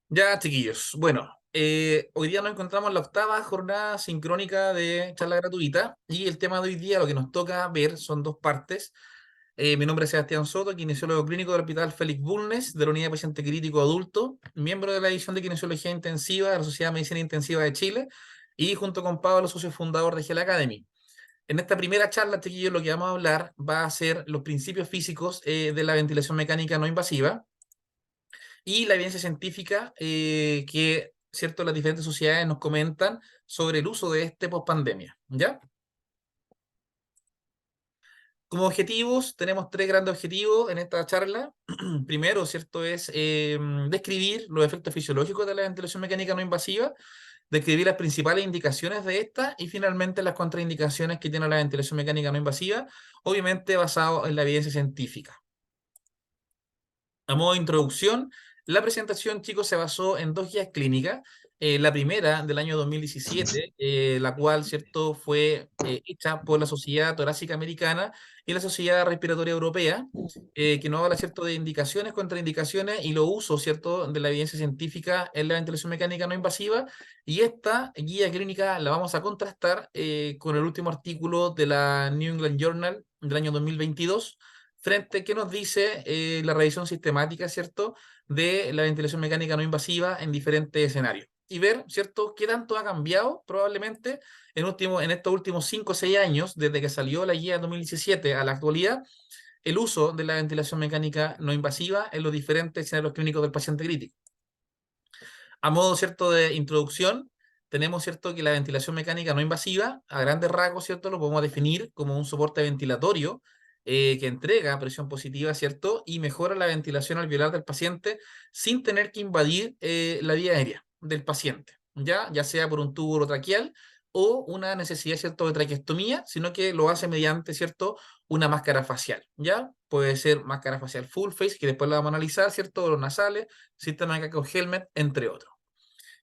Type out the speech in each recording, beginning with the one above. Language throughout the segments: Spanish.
Ya, chiquillos. Bueno, hoy día nos encontramos en la octava jornada sincrónica de charla gratuita y el tema de hoy día, lo que nos toca ver son dos partes. Mi nombre es Sebastián Soto, kinesiólogo clínico del Hospital Félix Bulnes, de la Unidad de Paciente Crítico Adulto, miembro de la División de Kinesiología Intensiva de la Sociedad de Medicina Intensiva de Chile y junto con Pablo, socio fundador de Gel Academy. En esta primera charla, chiquillos, lo que vamos a hablar va a ser los principios físicos de la ventilación mecánica no invasiva y la evidencia científica que, cierto, las diferentes sociedades nos comentan sobre el uso de este post pandemia, ¿ya? Como objetivos, tenemos tres grandes objetivos en esta charla. Primero, ¿cierto?, es describir los efectos fisiológicos de la ventilación mecánica no invasiva, describir las principales indicaciones de esta y finalmente las contraindicaciones que tiene la ventilación mecánica no invasiva, obviamente basado en la evidencia científica. A modo de introducción, la presentación, chicos, se basó en dos guías clínicas. La primera del año 2017, la cual, cierto, fue hecha por la Sociedad Torácica Americana y la Sociedad Respiratoria Europea, que nos habla, cierto, de indicaciones, contraindicaciones y los usos, cierto, de la evidencia científica en la ventilación mecánica no invasiva. Y esta guía clínica la vamos a contrastar con el último artículo de la New England Journal del año 2022 frente a qué nos dice la revisión sistemática, ¿cierto?, de la ventilación mecánica no invasiva en diferentes escenarios. Y ver, ¿cierto?, qué tanto ha cambiado probablemente en estos últimos 5 o 6 años, desde que salió la guía 2017 a la actualidad, el uso de la ventilación mecánica no invasiva en los diferentes escenarios clínicos del paciente crítico. A modo, ¿cierto?, de introducción, tenemos, ¿cierto?, que la ventilación mecánica no invasiva, a grandes rasgos, ¿cierto?, lo podemos definir como un soporte ventilatorio que entrega presión positiva, ¿cierto?, y mejora la ventilación alveolar del paciente sin tener que invadir la vía aérea del paciente, ya sea por un tubo urotraqueal o una necesidad, ¿cierto?, de traqueostomía, sino que lo hace mediante, ¿cierto?, una máscara facial, ¿ya? Puede ser máscara facial full face, que después la vamos a analizar, ¿cierto?, los nasales, sistema de helmet, entre otros.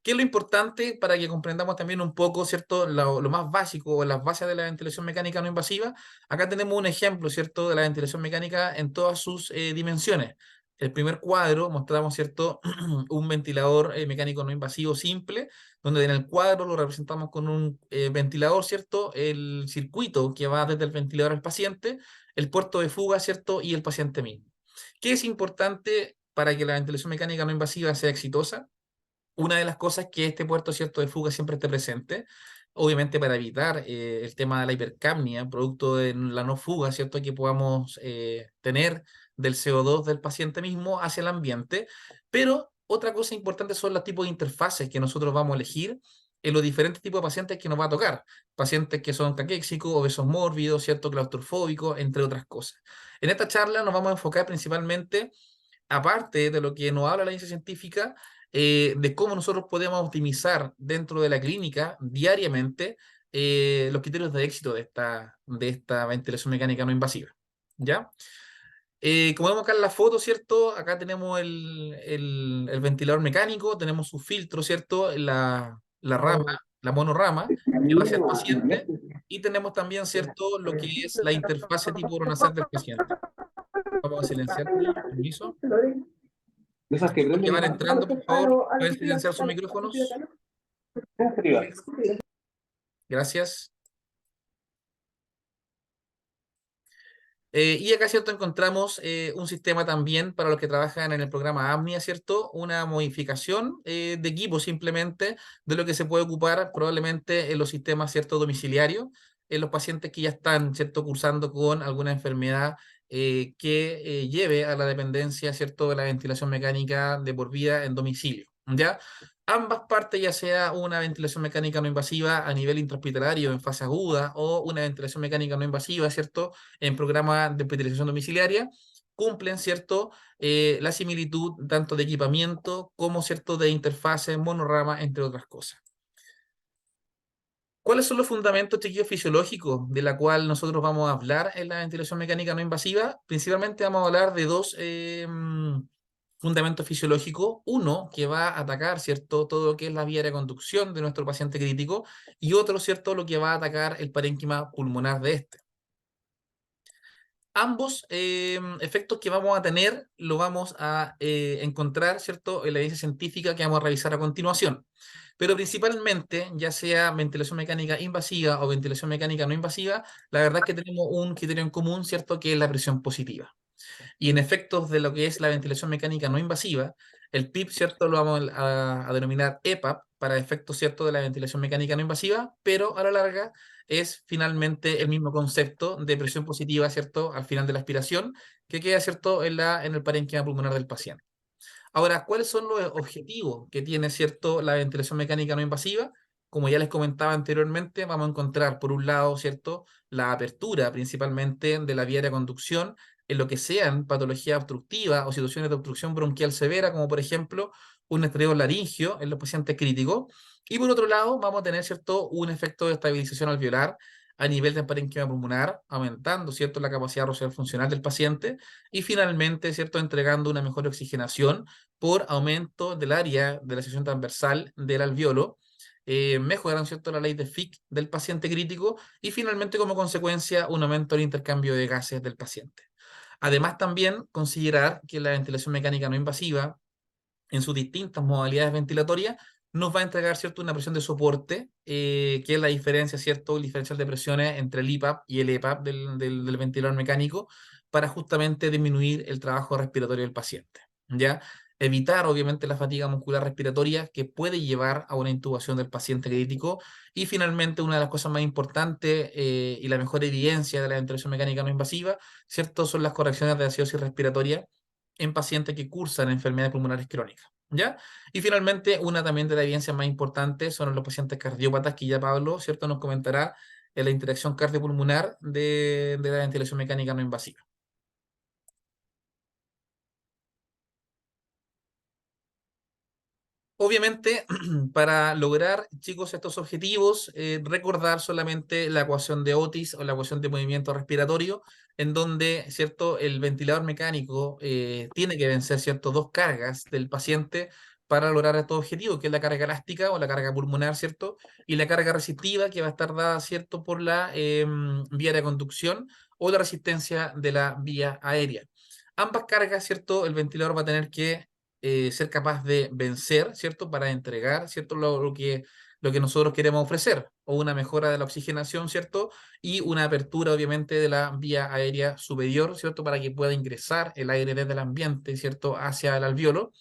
¿Qué es lo importante para que comprendamos también un poco, ¿cierto?, lo más básico o las bases de la ventilación mecánica no invasiva? Acá tenemos un ejemplo, ¿cierto?, de la ventilación mecánica en todas sus dimensiones. El primer cuadro mostramos, ¿cierto?, un ventilador mecánico no invasivo simple, donde en el cuadro lo representamos con un ventilador, ¿cierto?, el circuito que va desde el ventilador al paciente, el puerto de fuga, ¿cierto?, y el paciente mismo. ¿Qué es importante para que la ventilación mecánica no invasiva sea exitosa? Una de las cosas que este puerto, ¿cierto?, de fuga siempre esté presente, obviamente para evitar el tema de la hipercapnia, producto de la no fuga, ¿cierto?, que podamos tener del CO2 del paciente mismo hacia el ambiente. Pero otra cosa importante son los tipos de interfaces que nosotros vamos a elegir en los diferentes tipos de pacientes que nos va a tocar. Pacientes que son caquéxicos, obesos mórbidos, ¿cierto?, claustrofóbicos, entre otras cosas. En esta charla nos vamos a enfocar principalmente, aparte de lo que nos habla la ciencia científica, de cómo nosotros podemos optimizar dentro de la clínica diariamente los criterios de éxito de esta ventilación mecánica no invasiva. ¿Ya? Como vemos acá en la foto, ¿cierto? Acá tenemos el ventilador mecánico, tenemos su filtro, ¿cierto? La rama, la monorama, que va hacia el paciente, y tenemos también, ¿cierto?, lo que es la interfase tipo coronasal del paciente. Vamos a silenciar, permiso. De esas que Los que prenden y van van. entrando, por favor, pueden silenciar sus micrófonos. Arriba. Gracias. Y acá, ¿cierto?, encontramos un sistema también para los que trabajan en el programa AMNIA, ¿cierto? Una modificación de equipo simplemente de lo que se puede ocupar probablemente en los sistemas, ¿cierto?, domiciliarios, en los pacientes que ya están, ¿cierto?, cursando con alguna enfermedad que lleve a la dependencia, ¿cierto?, de la ventilación mecánica de por vida en domicilio, ¿ya? Ambas partes, ya sea una ventilación mecánica no invasiva a nivel intrahospitalario en fase aguda o una ventilación mecánica no invasiva, ¿cierto?, en programas de hospitalización domiciliaria, cumplen, ¿cierto?, la similitud tanto de equipamiento como, ¿cierto?, de interfaces, monorama, entre otras cosas. ¿Cuáles son los fundamentos, chiquillos, fisiológicos de la cual nosotros vamos a hablar en la ventilación mecánica no invasiva? Principalmente vamos a hablar de dos fundamentos fisiológicos. Uno, que va a atacar, ¿cierto?, todo lo que es la vía de conducción de nuestro paciente crítico, y otro, ¿cierto?, lo que va a atacar el parénquima pulmonar de este. Ambos efectos que vamos a tener lo vamos a encontrar, ¿cierto?, en la evidencia científica que vamos a revisar a continuación. Pero principalmente, ya sea ventilación mecánica invasiva o ventilación mecánica no invasiva, la verdad es que tenemos un criterio en común, ¿cierto?, que es la presión positiva. Y en efectos de lo que es la ventilación mecánica no invasiva, el PIP, ¿cierto? Lo vamos a denominar EPAP para efectos, ¿cierto? De la ventilación mecánica no invasiva, pero a la larga es finalmente el mismo concepto de presión positiva, ¿cierto? Al final de la aspiración, que queda, ¿cierto? En el parénquima pulmonar del paciente. Ahora, ¿cuáles son los objetivos que tiene, cierto, la ventilación mecánica no invasiva? Como ya les comentaba anteriormente, vamos a encontrar, por un lado, cierto, la apertura principalmente de la vía de conducción en lo que sean patologías obstructivas o situaciones de obstrucción bronquial severa, como por ejemplo un estrés laringio en los pacientes críticos. Y por otro lado, vamos a tener, cierto, un efecto de estabilización alveolar a nivel del parénquima pulmonar, aumentando, cierto, la capacidad rocial funcional del paciente y finalmente, cierto, entregando una mejor oxigenación por aumento del área de la sección transversal del alveolo, mejoran, ¿cierto?, la ley de Fick del paciente crítico y finalmente como consecuencia un aumento del intercambio de gases del paciente. Además también considerar que la ventilación mecánica no invasiva en sus distintas modalidades ventilatorias nos va a entregar, ¿cierto?, una presión de soporte, que es la diferencia, ¿cierto?, el diferencial de presiones entre el IPAP y el EPAP del ventilador mecánico para justamente disminuir el trabajo respiratorio del paciente, ¿ya? Evitar, obviamente, la fatiga muscular respiratoria que puede llevar a una intubación del paciente crítico. Y finalmente, una de las cosas más importantes y la mejor evidencia de la ventilación mecánica no invasiva, ¿cierto?, son las correcciones de acidosis respiratoria en pacientes que cursan enfermedades pulmonares crónicas, ¿ya? Y finalmente, una también de las evidencias más importantes son los pacientes cardiópatas, que ya Pablo, ¿cierto?, nos comentará en la interacción cardiopulmonar de la ventilación mecánica no invasiva. Obviamente, para lograr, chicos, estos objetivos, recordar solamente la ecuación de Otis o la ecuación de movimiento respiratorio, en donde, ¿cierto?, el ventilador mecánico tiene que vencer, ¿cierto?, dos cargas del paciente para lograr estos objetivos, que es la carga elástica o la carga pulmonar, ¿cierto? Y la carga resistiva, que va a estar dada, ¿cierto?, por la vía de conducción o la resistencia de la vía aérea. Ambas cargas, ¿cierto?, el ventilador va a tener que ser capaz de vencer, ¿cierto? Para entregar, ¿cierto? Lo que nosotros queremos ofrecer, o una mejora de la oxigenación, ¿cierto? Y una apertura, obviamente, de la vía aérea superior, ¿cierto? Para que pueda ingresar el aire desde el ambiente, ¿cierto? Hacia el alveolo.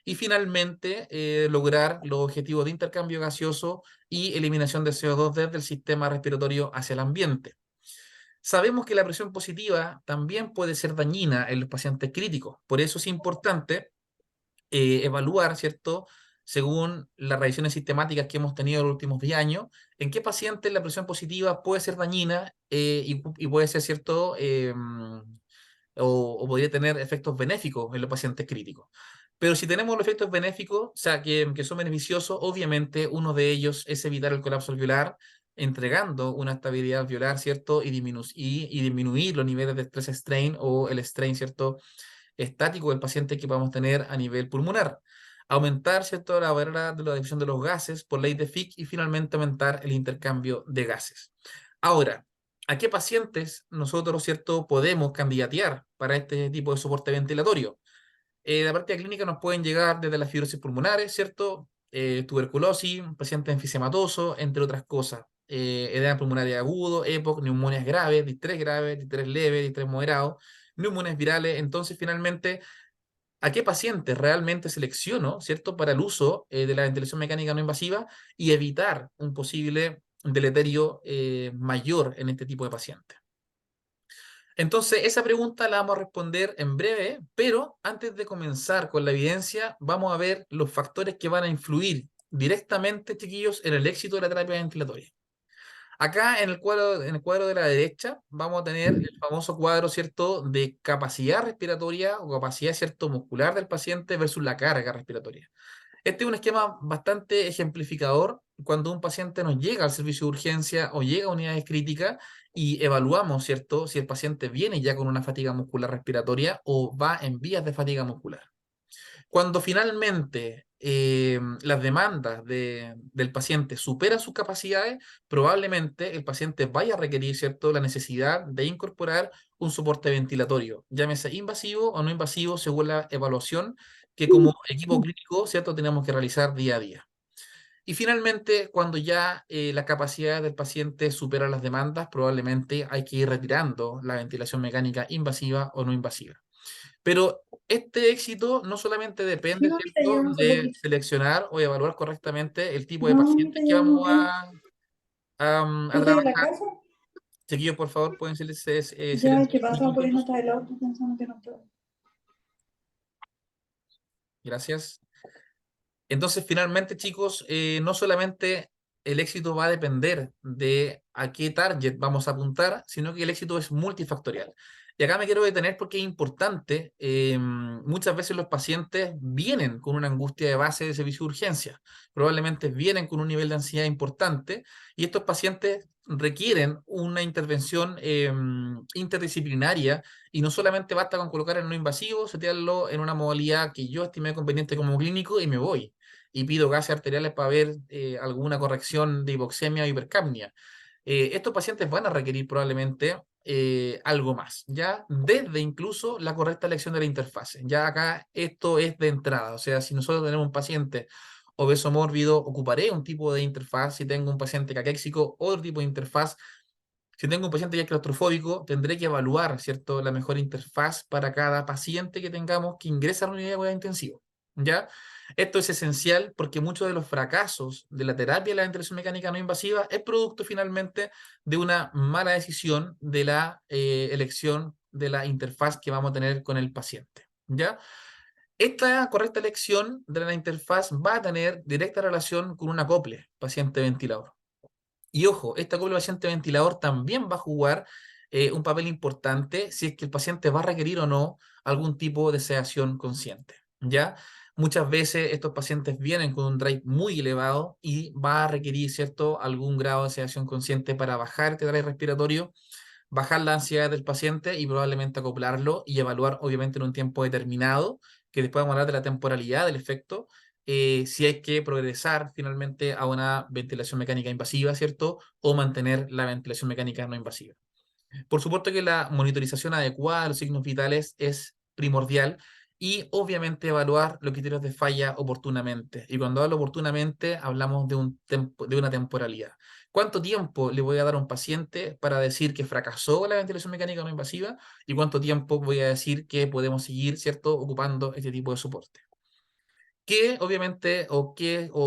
Y finalmente, lograr los objetivos de intercambio gaseoso y eliminación de CO2 desde el sistema respiratorio hacia el ambiente. Sabemos que la presión positiva también puede ser dañina en los pacientes críticos. Por eso es importante evaluar, ¿cierto? Según las revisiones sistemáticas que hemos tenido en los últimos 10 años, en qué pacientes la presión positiva puede ser dañina y puede ser, ¿cierto? O podría tener efectos benéficos en los pacientes críticos. Pero si tenemos los efectos benéficos, o sea, que son beneficiosos, obviamente uno de ellos es evitar el colapso alveolar, entregando una estabilidad alveolar, ¿cierto? Y disminuir los niveles de estrés strain o el strain, ¿cierto?, estático del paciente que podamos tener a nivel pulmonar. Aumentar, ¿cierto?, la barrera de la división de los gases por ley de Fick y finalmente aumentar el intercambio de gases. Ahora, ¿a qué pacientes nosotros, ¿cierto?, podemos candidatear para este tipo de soporte ventilatorio? La práctica clínica nos pueden llegar desde las fibrosis pulmonares, ¿cierto? Tuberculosis, pacientes enfisematosos, entre otras cosas. Edema pulmonar agudo, EPOC, neumonías graves, distrés leve, distrés moderado, neumonías virales. Entonces, finalmente, ¿a qué pacientes realmente selecciono, ¿cierto?, para el uso de la ventilación mecánica no invasiva y evitar un posible deleterio mayor en este tipo de pacientes? Entonces, esa pregunta la vamos a responder en breve, pero antes de comenzar con la evidencia, vamos a ver los factores que van a influir directamente, chiquillos, en el éxito de la terapia ventilatoria. Acá en el cuadro de la derecha vamos a tener el famoso cuadro, ¿cierto?, de capacidad respiratoria o capacidad, ¿cierto?, muscular del paciente versus la carga respiratoria. Este es un esquema bastante ejemplificador cuando un paciente nos llega al servicio de urgencia o llega a unidades críticas y evaluamos, ¿cierto?, si el paciente viene ya con una fatiga muscular respiratoria o va en vías de fatiga muscular. Cuando finalmente las demandas del paciente superan sus capacidades, probablemente el paciente vaya a requerir, ¿cierto?, la necesidad de incorporar un soporte ventilatorio, llámese invasivo o no invasivo, según la evaluación que como equipo clínico, ¿cierto?, tenemos que realizar día a día. Y finalmente, cuando ya la capacidad del paciente supera las demandas, probablemente hay que ir retirando la ventilación mecánica invasiva o no invasiva. Pero este éxito no solamente Sí, depende, mamita, ¿cierto?, llevamos un de poquito. seleccionar o evaluar correctamente el tipo de No, mamita, pacientes que llevamos vamos bien. a ¿Tú estás en la trabajar. casa? Chiquillos, por favor, pueden Ya, silenciar ¿qué sus pasa? Por ahí no micrófonos. está el auto pensando que no puedo. Gracias. Entonces, finalmente, chicos, no solamente el éxito va a depender de a qué target vamos a apuntar, sino que el éxito es multifactorial. Y acá me quiero detener porque es importante. Muchas veces los pacientes vienen con una angustia de base de servicio de urgencia. Probablemente vienen con un nivel de ansiedad importante y estos pacientes requieren una intervención interdisciplinaria y no solamente basta con colocar el no invasivo, setearlo en una modalidad que yo estimé conveniente como clínico y me voy y pido gases arteriales para ver alguna corrección de hipoxemia o hipercapnia. Estos pacientes van a requerir probablemente algo más, ya desde incluso la correcta elección de la interfase. Ya acá esto es de entrada, o sea, si nosotros tenemos un paciente obeso mórbido, ocuparé un tipo de interfaz; si tengo un paciente caquéxico, otro tipo de interfaz; si tengo un paciente ya claustrofóbico, tendré que evaluar, ¿cierto?, la mejor interfaz para cada paciente que tengamos que ingresa a la unidad de cuidado intensivo, ¿ya? Esto es esencial porque muchos de los fracasos de la terapia de la ventilación mecánica no invasiva es producto finalmente de una mala decisión de la elección de la interfaz que vamos a tener con el paciente, ¿ya? Esta correcta elección de la interfaz va a tener directa relación con un acople paciente-ventilador. Y ojo, esta acople paciente-ventilador también va a jugar un papel importante si es que el paciente va a requerir o no algún tipo de sedación consciente, ¿ya? Muchas veces estos pacientes vienen con un drive muy elevado y va a requerir, ¿cierto?, algún grado de sedación consciente para bajar este drive respiratorio, bajar la ansiedad del paciente y probablemente acoplarlo y evaluar, obviamente, en un tiempo determinado, que después vamos a hablar de la temporalidad del efecto, si hay que progresar finalmente a una ventilación mecánica invasiva, ¿cierto? O mantener la ventilación mecánica no invasiva. Por supuesto que la monitorización adecuada de los signos vitales es primordial y obviamente evaluar los criterios de falla oportunamente. Y cuando hablo oportunamente, hablamos de una temporalidad. ¿Cuánto tiempo le voy a dar a un paciente para decir que fracasó la ventilación mecánica no invasiva? ¿Y cuánto tiempo voy a decir que podemos seguir, ¿cierto?, ocupando este tipo de soporte? ¿Qué, obviamente, o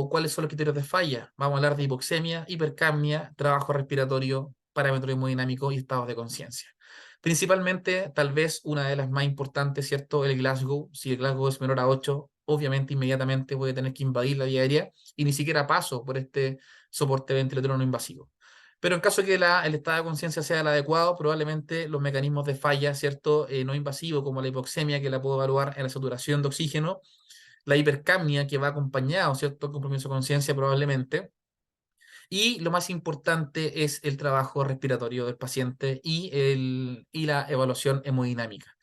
cuáles son los criterios de falla? Vamos a hablar de hipoxemia, hipercapnia, trabajo respiratorio, parámetro hemodinámico y estados de conciencia. Principalmente, tal vez una de las más importantes, ¿cierto?, el Glasgow. Si el Glasgow es menor a 8, obviamente inmediatamente voy a tener que invadir la vía aérea y ni siquiera paso por este soporte ventilatorio no invasivo. Pero en caso de que el estado de conciencia sea el adecuado, probablemente los mecanismos de falla, ¿cierto?, no invasivo, como la hipoxemia, que la puedo evaluar en la saturación de oxígeno, la hipercapnia, que va acompañado, ¿cierto?, compromiso de conciencia probablemente. Y lo más importante es el trabajo respiratorio del paciente y la evaluación hemodinámica.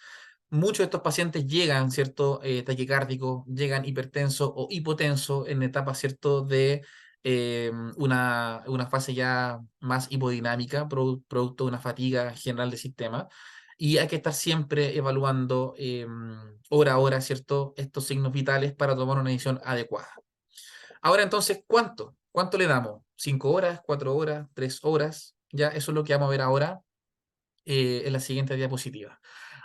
Muchos de estos pacientes llegan, ¿cierto?, taquicárdicos, llegan hipertensos o hipotensos en etapas, ¿cierto?, de una fase ya más hipodinámica, producto de una fatiga general del sistema. Y hay que estar siempre evaluando hora a hora, ¿cierto?, estos signos vitales para tomar una decisión adecuada. Ahora entonces, ¿cuánto? ¿Cuánto le damos? ¿5 horas, 4 horas, 3 horas? Ya, eso es lo que vamos a ver ahora en la siguiente diapositiva.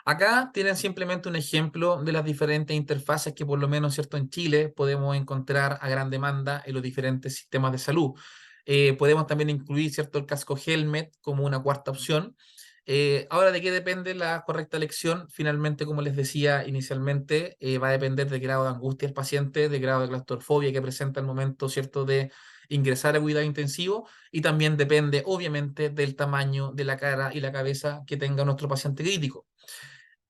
Acá tienen simplemente un ejemplo de las diferentes interfaces que por lo menos, ¿cierto?, en Chile podemos encontrar a gran demanda en los diferentes sistemas de salud. Podemos también incluir, ¿cierto?, el casco Helmet como una cuarta opción. Ahora, ¿de qué depende la correcta elección? Finalmente, como les decía inicialmente, va a depender del grado de angustia del paciente, del grado de claustrofobia que presenta al momento, ¿cierto?, de ingresar a cuidado intensivo, y también depende, obviamente, del tamaño de la cara y la cabeza que tenga nuestro paciente crítico.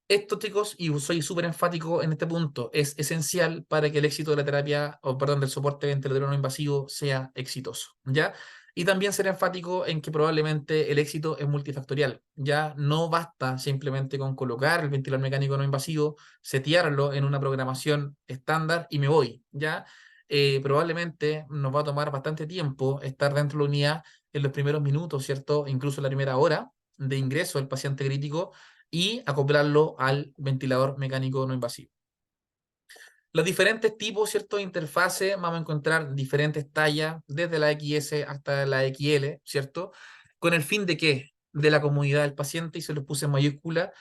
Esto, chicos, y soy súper enfático en este punto, es esencial para que el éxito de la terapia, o perdón, del soporte ventilatorio no invasivo sea exitoso, ¿ya? Y también ser enfático en que probablemente el éxito es multifactorial. Ya no basta simplemente con colocar el ventilador mecánico no invasivo, setearlo en una programación estándar y me voy. Ya probablemente nos va a tomar bastante tiempo estar dentro de la unidad en los primeros minutos, ¿cierto? Incluso la primera hora de ingreso del paciente crítico y acoplarlo al ventilador mecánico no invasivo. Los diferentes tipos, ¿cierto? De interfaces, vamos a encontrar diferentes tallas, desde la XS hasta la XL, ¿cierto? ¿Con el fin de qué? De la comodidad del paciente, y se los puse en mayúscula,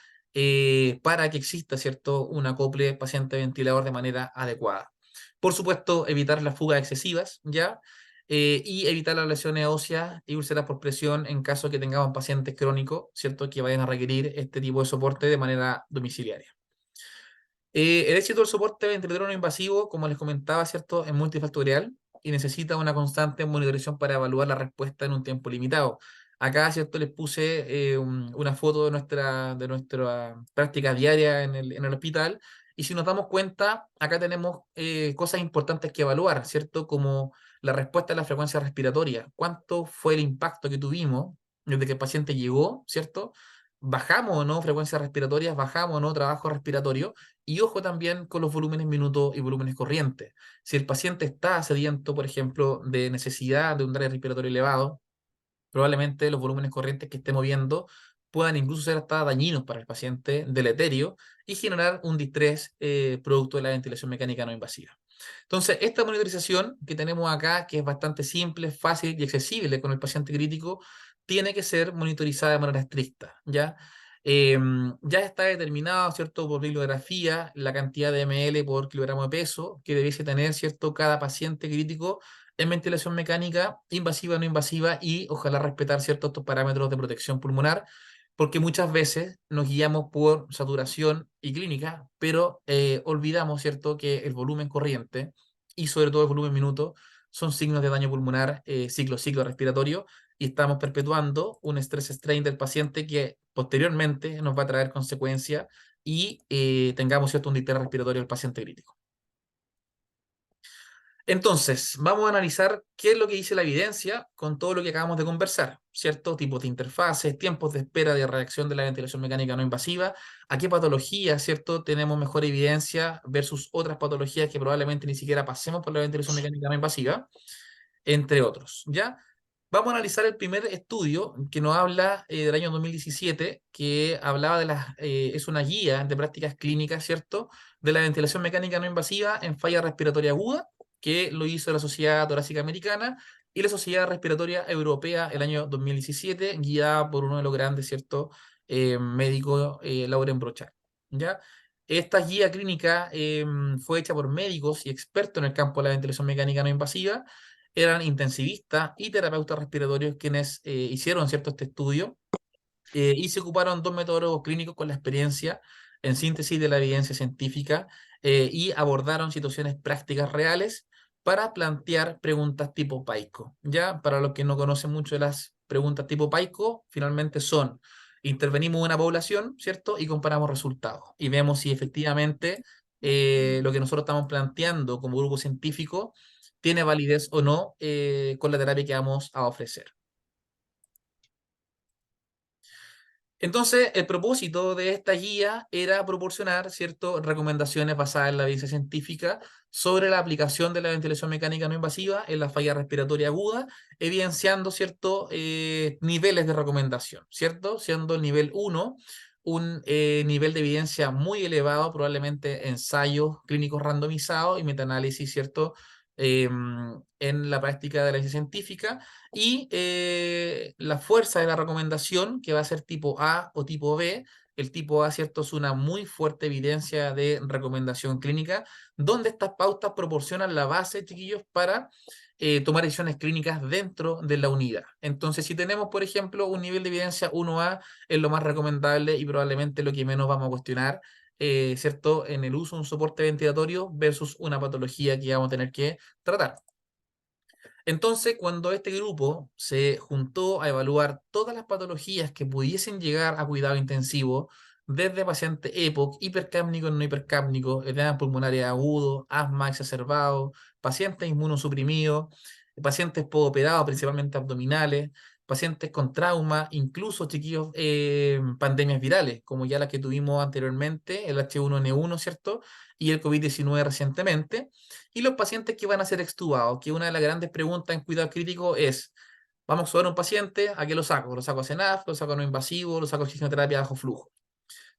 para que exista, ¿cierto? Un acople paciente-ventilador de manera adecuada. Por supuesto, evitar las fugas excesivas, ¿ya? Y evitar las lesiones óseas y úlceras por presión en caso que tengamos pacientes crónicos, ¿cierto? Que vayan a requerir este tipo de soporte de manera domiciliaria. El éxito del soporte ventilador no invasivo, como les comentaba, ¿cierto? Es multifactorial y necesita una constante monitorización para evaluar la respuesta en un tiempo limitado. Acá, ¿cierto? Les puse una foto de nuestra práctica diaria en el hospital, y si nos damos cuenta, acá tenemos cosas importantes que evaluar, ¿cierto? Como la respuesta a la frecuencia respiratoria. ¿Cuánto fue el impacto que tuvimos desde que el paciente llegó, ¿cierto? ¿Bajamos o no frecuencias respiratorias? ¿Bajamos o no trabajo respiratorio? Y ojo también con los volúmenes minutos y volúmenes corrientes. Si el paciente está sediento, por ejemplo, de necesidad de un área respiratorio elevado, probablemente los volúmenes corrientes que esté moviendo puedan incluso ser hasta dañinos para el paciente, deleterio, y generar un distrés producto de la ventilación mecánica no invasiva. Entonces, esta monitorización que tenemos acá, que es bastante simple, fácil y accesible con el paciente crítico, tiene que ser monitorizada de manera estricta, ¿ya? Ya está determinado, ¿cierto?, por bibliografía, la cantidad de ml por kilogramo de peso que debiese tener, ¿cierto?, cada paciente crítico en ventilación mecánica, invasiva o no invasiva, y ojalá respetar ciertos estos parámetros de protección pulmonar, porque muchas veces nos guiamos por saturación y clínica, pero olvidamos, ¿cierto?, que el volumen corriente y sobre todo el volumen minuto son signos de daño pulmonar, ciclo respiratorio, y estamos perpetuando un estrés strain del paciente que posteriormente nos va a traer consecuencias y tengamos, ¿cierto?, un distrés respiratorio del paciente crítico. Entonces, vamos a analizar qué es lo que dice la evidencia con todo lo que acabamos de conversar, ¿cierto? Tipos de interfaces, tiempos de espera de reacción de la ventilación mecánica no invasiva, a qué patologías, ¿cierto?, tenemos mejor evidencia versus otras patologías que probablemente ni siquiera pasemos por la ventilación mecánica no invasiva, entre otros, ¿ya? Vamos a analizar el primer estudio que nos habla del año 2017, que hablaba es una guía de prácticas clínicas, ¿cierto?, de la ventilación mecánica no invasiva en falla respiratoria aguda, que lo hizo la Sociedad Torácica Americana y la Sociedad Respiratoria Europea el año 2017, guiada por uno de los grandes, ¿cierto?, médicos, Lauren Brochard, ¿ya? Esta guía clínica fue hecha por médicos y expertos en el campo de la ventilación mecánica no invasiva. Eran intensivistas y terapeutas respiratorios quienes hicieron, ¿cierto?, este estudio, y se ocuparon dos metodólogos clínicos con la experiencia en síntesis de la evidencia científica, y abordaron situaciones prácticas reales para plantear preguntas tipo PAICO. Ya, para los que no conocen mucho de las preguntas tipo PAICO, finalmente son: intervenimos en una población, ¿cierto?, y comparamos resultados y vemos si efectivamente lo que nosotros estamos planteando como grupo científico tiene validez o no con la terapia que vamos a ofrecer. Entonces, el propósito de esta guía era proporcionar, ¿cierto?, recomendaciones basadas en la evidencia científica sobre la aplicación de la ventilación mecánica no invasiva en la falla respiratoria aguda, evidenciando, ¿cierto?, niveles de recomendación, ¿cierto? Siendo el nivel 1 un nivel de evidencia muy elevado, probablemente ensayos clínicos randomizados y metaanálisis, ¿cierto?, en la práctica de la evidencia científica, y la fuerza de la recomendación, que va a ser tipo A o tipo B. El tipo A, ¿cierto?, es una muy fuerte evidencia de recomendación clínica, donde estas pautas proporcionan la base, chiquillos, para tomar decisiones clínicas dentro de la unidad. Entonces, si tenemos, por ejemplo, un nivel de evidencia 1A, es lo más recomendable y probablemente lo que menos vamos a cuestionar, ¿cierto?, en el uso de un soporte ventilatorio versus una patología que vamos a tener que tratar. Entonces, cuando este grupo se juntó a evaluar todas las patologías que pudiesen llegar a cuidado intensivo, desde pacientes EPOC, hipercápnicos, no hipercápnicos, edema pulmonar agudo, asma exacerbado, pacientes inmunosuprimidos, pacientes postoperados, principalmente abdominales, pacientes con trauma, incluso chiquillos, pandemias virales, como ya las que tuvimos anteriormente, el H1N1, ¿cierto? Y el COVID-19 recientemente, y los pacientes que van a ser extubados, que una de las grandes preguntas en cuidado crítico es, vamos a extubar a un paciente, ¿a qué lo saco? ¿Lo saco a CENAF? ¿Lo saco a no invasivo? ¿Lo saco a oxigenoterapia bajo flujo?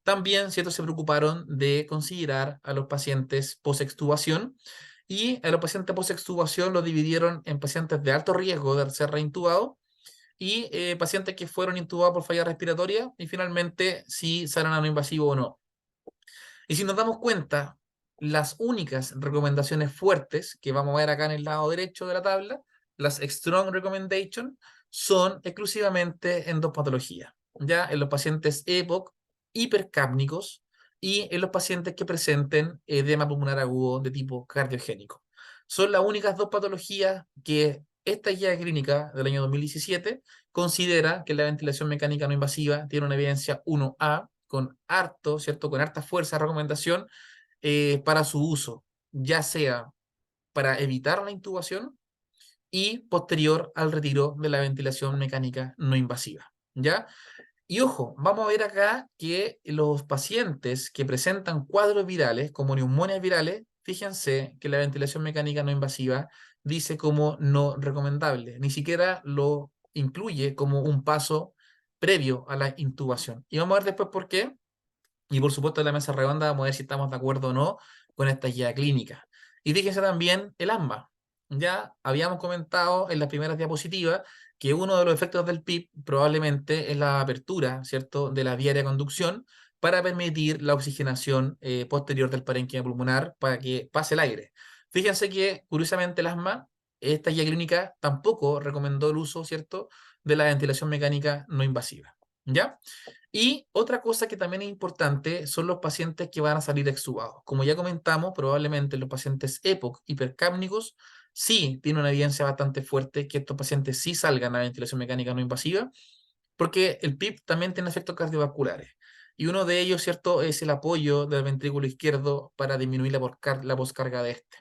También, ¿cierto? Se preocuparon de considerar a los pacientes post-extubación, y a los pacientes post-extubación los dividieron en pacientes de alto riesgo de ser reintubados y pacientes que fueron intubados por falla respiratoria, y finalmente si salen a no invasivo o no. Y si nos damos cuenta, las únicas recomendaciones fuertes que vamos a ver acá en el lado derecho de la tabla, las Strong Recommendation, son exclusivamente en dos patologías, ya en los pacientes EPOC hipercápnicos y en los pacientes que presenten edema pulmonar agudo de tipo cardiogénico. Son las únicas dos patologías que esta guía clínica del año 2017 considera que la ventilación mecánica no invasiva tiene una evidencia 1A con harto, ¿cierto? Con harta fuerza de recomendación para su uso, ya sea para evitar la intubación y posterior al retiro de la ventilación mecánica no invasiva, ¿ya? Y ojo, vamos a ver acá que los pacientes que presentan cuadros virales, como neumonias virales, fíjense que la ventilación mecánica no invasiva dice como no recomendable, ni siquiera lo incluye como un paso previo a la intubación. Y vamos a ver después por qué. Y por supuesto, en la mesa redonda vamos a ver si estamos de acuerdo o no con esta guía clínica. Y fíjense también el ASMA. Ya habíamos comentado en las primeras diapositivas que uno de los efectos del PIP probablemente es la apertura, ¿cierto?, de la vía de conducción para permitir la oxigenación posterior del parénquima pulmonar para que pase el aire. Fíjense que, curiosamente, el asma, esta guía clínica tampoco recomendó el uso, ¿cierto?, de la ventilación mecánica no invasiva. ¿Ya? Y otra cosa que también es importante son los pacientes que van a salir extubados. Como ya comentamos, probablemente los pacientes EPOC hipercápnicos sí tienen una evidencia bastante fuerte que estos pacientes sí salgan a la ventilación mecánica no invasiva, porque el PIP también tiene efectos cardiovasculares. Y uno de ellos, ¿cierto?, es el apoyo del ventrículo izquierdo para disminuir la poscarga de este.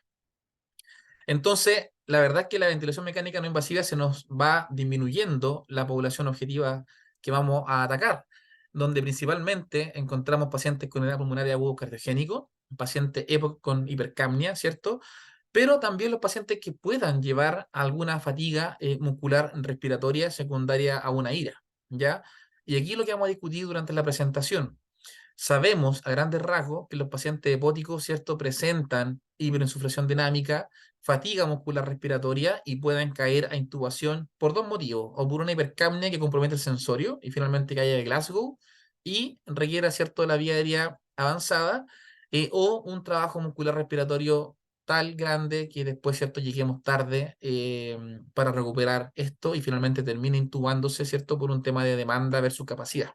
Entonces, la verdad es que la ventilación mecánica no invasiva se nos va disminuyendo la población objetiva que vamos a atacar, donde principalmente encontramos pacientes con edema pulmonar agudo cardiogénico, pacientes EPOC con hipercapnia, ¿cierto? Pero también los pacientes que puedan llevar alguna fatiga muscular respiratoria secundaria a una ira, ¿ya? Y aquí lo que vamos a discutir durante la presentación. Sabemos a grandes rasgos que los pacientes hepáticos, ¿cierto?, presentan hiperinsuflación dinámica, fatiga muscular respiratoria y pueden caer a intubación por dos motivos, o por una hipercapnia que compromete el sensorio y finalmente cae de Glasgow y requiera, ¿cierto?, la vía aérea avanzada, o un trabajo muscular respiratorio tal grande que después, ¿cierto?, lleguemos tarde para recuperar esto y finalmente termine intubándose, ¿cierto?, por un tema de demanda versus capacidad.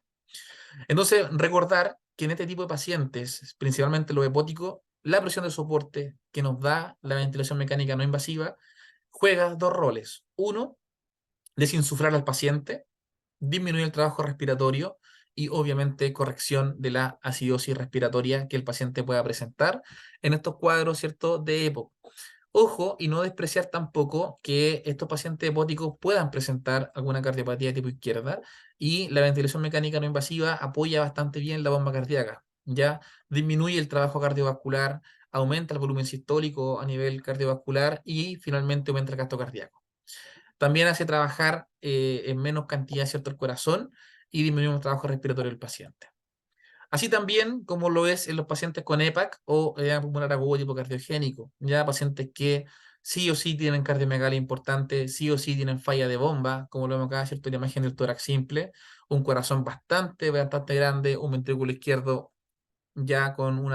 Entonces, recordar que en este tipo de pacientes, principalmente los hepáticos, la presión de soporte que nos da la ventilación mecánica no invasiva juega dos roles. Uno, desinsuflar al paciente, disminuir el trabajo respiratorio y obviamente corrección de la acidosis respiratoria que el paciente pueda presentar en estos cuadros, ¿cierto?, de EPOC. Ojo, y no despreciar tampoco que estos pacientes hepáticos puedan presentar alguna cardiopatía de tipo izquierda, y la ventilación mecánica no invasiva apoya bastante bien la bomba cardíaca, ya disminuye el trabajo cardiovascular, aumenta el volumen sistólico a nivel cardiovascular y finalmente aumenta el gasto cardíaco. También hace trabajar en menos cantidad, ¿cierto?, el corazón y disminuye el trabajo respiratorio del paciente. Así también como lo es en los pacientes con EPAC o edema pulmonar agudo tipo cardiogénico, ya pacientes que sí o sí tienen cardiomegalia importante, sí o sí tienen falla de bomba, como lo vemos acá, ¿cierto?, en la imagen del tórax simple, un corazón bastante grande, un ventrículo izquierdo ya con un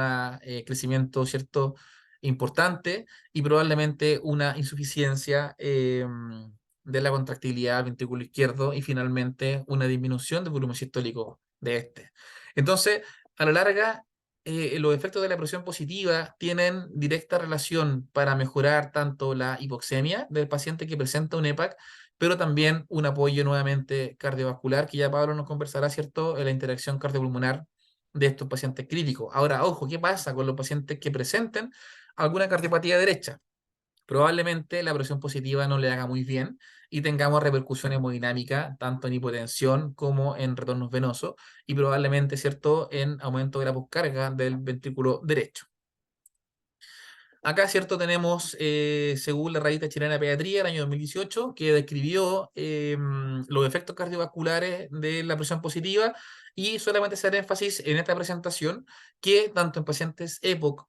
crecimiento, ¿cierto?, importante y probablemente una insuficiencia de la contractilidad del ventrículo izquierdo y finalmente una disminución del volumen sistólico de este. Entonces, a la larga, los efectos de la presión positiva tienen directa relación para mejorar tanto la hipoxemia del paciente que presenta un EPAC, pero también un apoyo nuevamente cardiovascular, que ya Pablo nos conversará, ¿cierto?, en la interacción cardiopulmonar de estos pacientes críticos. Ahora, ojo, ¿qué pasa con los pacientes que presenten alguna cardiopatía derecha? probablemente la presión positiva no le haga muy bien y tengamos repercusión hemodinámica tanto en hipotensión como en retornos venosos y probablemente, ¿cierto?, en aumento de la poscarga del ventrículo derecho. Acá, ¿cierto? Tenemos, según la revista chilena de pediatría, el año 2018, que describió los efectos cardiovasculares de la presión positiva y solamente hacer énfasis en esta presentación que tanto en pacientes EPOC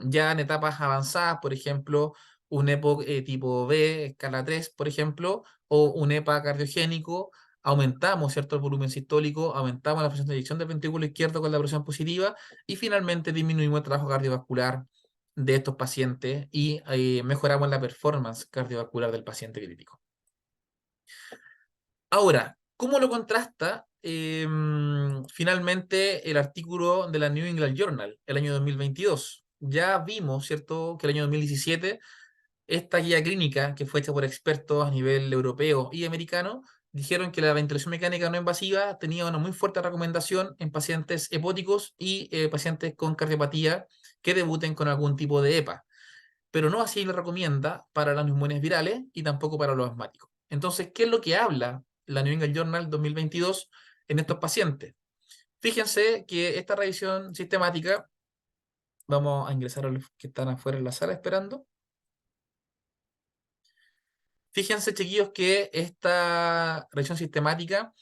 ya en etapas avanzadas, por ejemplo, un EPOC tipo B, escala 3, por ejemplo, o un EPA cardiogénico, aumentamos, ¿cierto?, el volumen sistólico, aumentamos la presión de eyección del ventrículo izquierdo con la presión positiva y finalmente disminuimos el trabajo cardiovascular de estos pacientes y mejoramos la performance cardiovascular del paciente crítico. Ahora, ¿cómo lo contrasta finalmente el artículo de la New England Journal el año 2022? Ya vimos, ¿cierto?, que el año 2017 esta guía clínica, que fue hecha por expertos a nivel europeo y americano, dijeron que la ventilación mecánica no invasiva tenía una muy fuerte recomendación en pacientes hepóticos y pacientes con cardiopatía que debuten con algún tipo de EPA, pero no así lo recomienda para las neumonías virales y tampoco para los asmáticos. Entonces, ¿qué es lo que habla la New England Journal 2022 en estos pacientes? Fíjense que esta revisión sistemática, vamos a ingresar a los que están afuera en la sala esperando. Fíjense, chiquillos, que esta revisión sistemática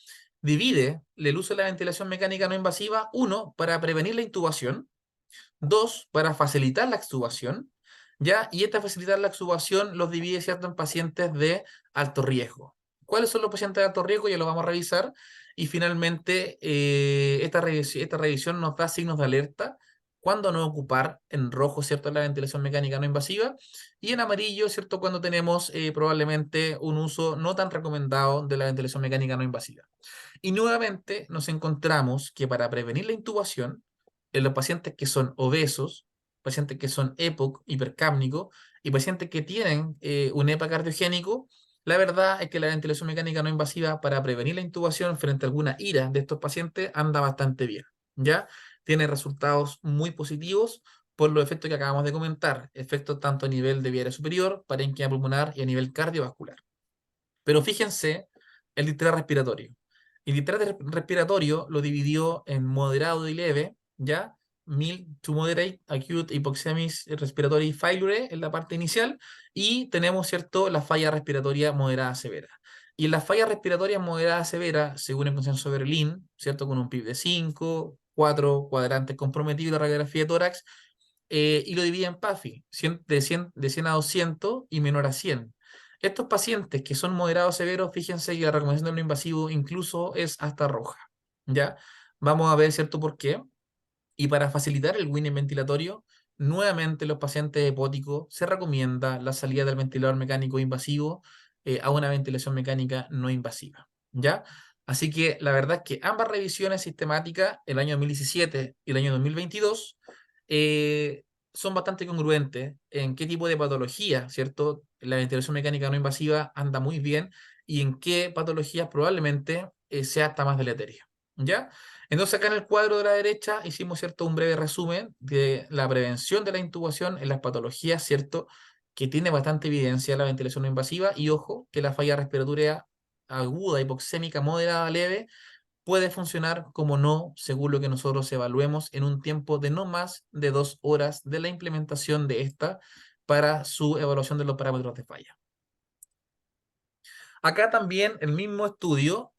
divide el uso de la ventilación mecánica no invasiva, 1, para prevenir la intubación, 2, para facilitar la extubación, ¿ya? Y esta facilitar la extubación los divide, ¿cierto?, en pacientes de alto riesgo. ¿Cuáles son los pacientes de alto riesgo? Ya lo vamos a revisar. Y finalmente, esta revisión nos da signos de alerta cuando no ocupar, en rojo, ¿cierto?, la ventilación mecánica no invasiva, y en amarillo, ¿cierto?, cuando tenemos probablemente un uso no tan recomendado de la ventilación mecánica no invasiva. Y nuevamente nos encontramos que para prevenir la intubación, en los pacientes que son obesos, pacientes que son EPOC, hipercápnico, y pacientes que tienen un EPA cardiogénico, la verdad es que la ventilación mecánica no invasiva para prevenir la intubación frente a alguna ira de estos pacientes anda bastante bien, ¿ya? Tiene resultados muy positivos por los efectos que acabamos de comentar, efectos tanto a nivel de vía aérea superior, parénquima pulmonar y a nivel cardiovascular. Pero fíjense el distrés respiratorio. El distrés respiratorio lo dividió en moderado y leve, ¿ya? Mild to moderate, acute hypoxemic respiratory failure en la parte inicial, y tenemos, ¿cierto?, la falla respiratoria moderada severa. Y en la falla respiratoria moderada severa, según el consenso de Berlín, ¿cierto?, con un PIB de 5, 4 cuadrantes comprometidos, la radiografía de tórax, y lo divide en PAFI, de 100 a 200 y menor a 100. Estos pacientes que son moderados severos, fíjense que la recomendación de lo invasivo incluso es hasta roja, ¿ya? Vamos a ver, ¿cierto?, por qué. Y para facilitar el winning ventilatorio, nuevamente los pacientes hepóticos se recomienda la salida del ventilador mecánico invasivo a una ventilación mecánica no invasiva, ¿ya? Así que la verdad es que ambas revisiones sistemáticas, el año 2017 y el año 2022, eh, son bastante congruentes en qué tipo de patología, ¿cierto?, la ventilación mecánica no invasiva anda muy bien y en qué patologías probablemente sea hasta más deleteria, ¿ya? Entonces acá en el cuadro de la derecha hicimos, ¿cierto?, un breve resumen de la prevención de la intubación en las patologías, ¿cierto?, que tiene bastante evidencia la ventilación no invasiva, y ojo, que la falla respiratoria aguda, hipoxémica, moderada, leve, puede funcionar como no, según lo que nosotros evaluemos, en un tiempo de no más de 2 horas de la implementación de esta para su evaluación de los parámetros de falla. Acá también el mismo estudio,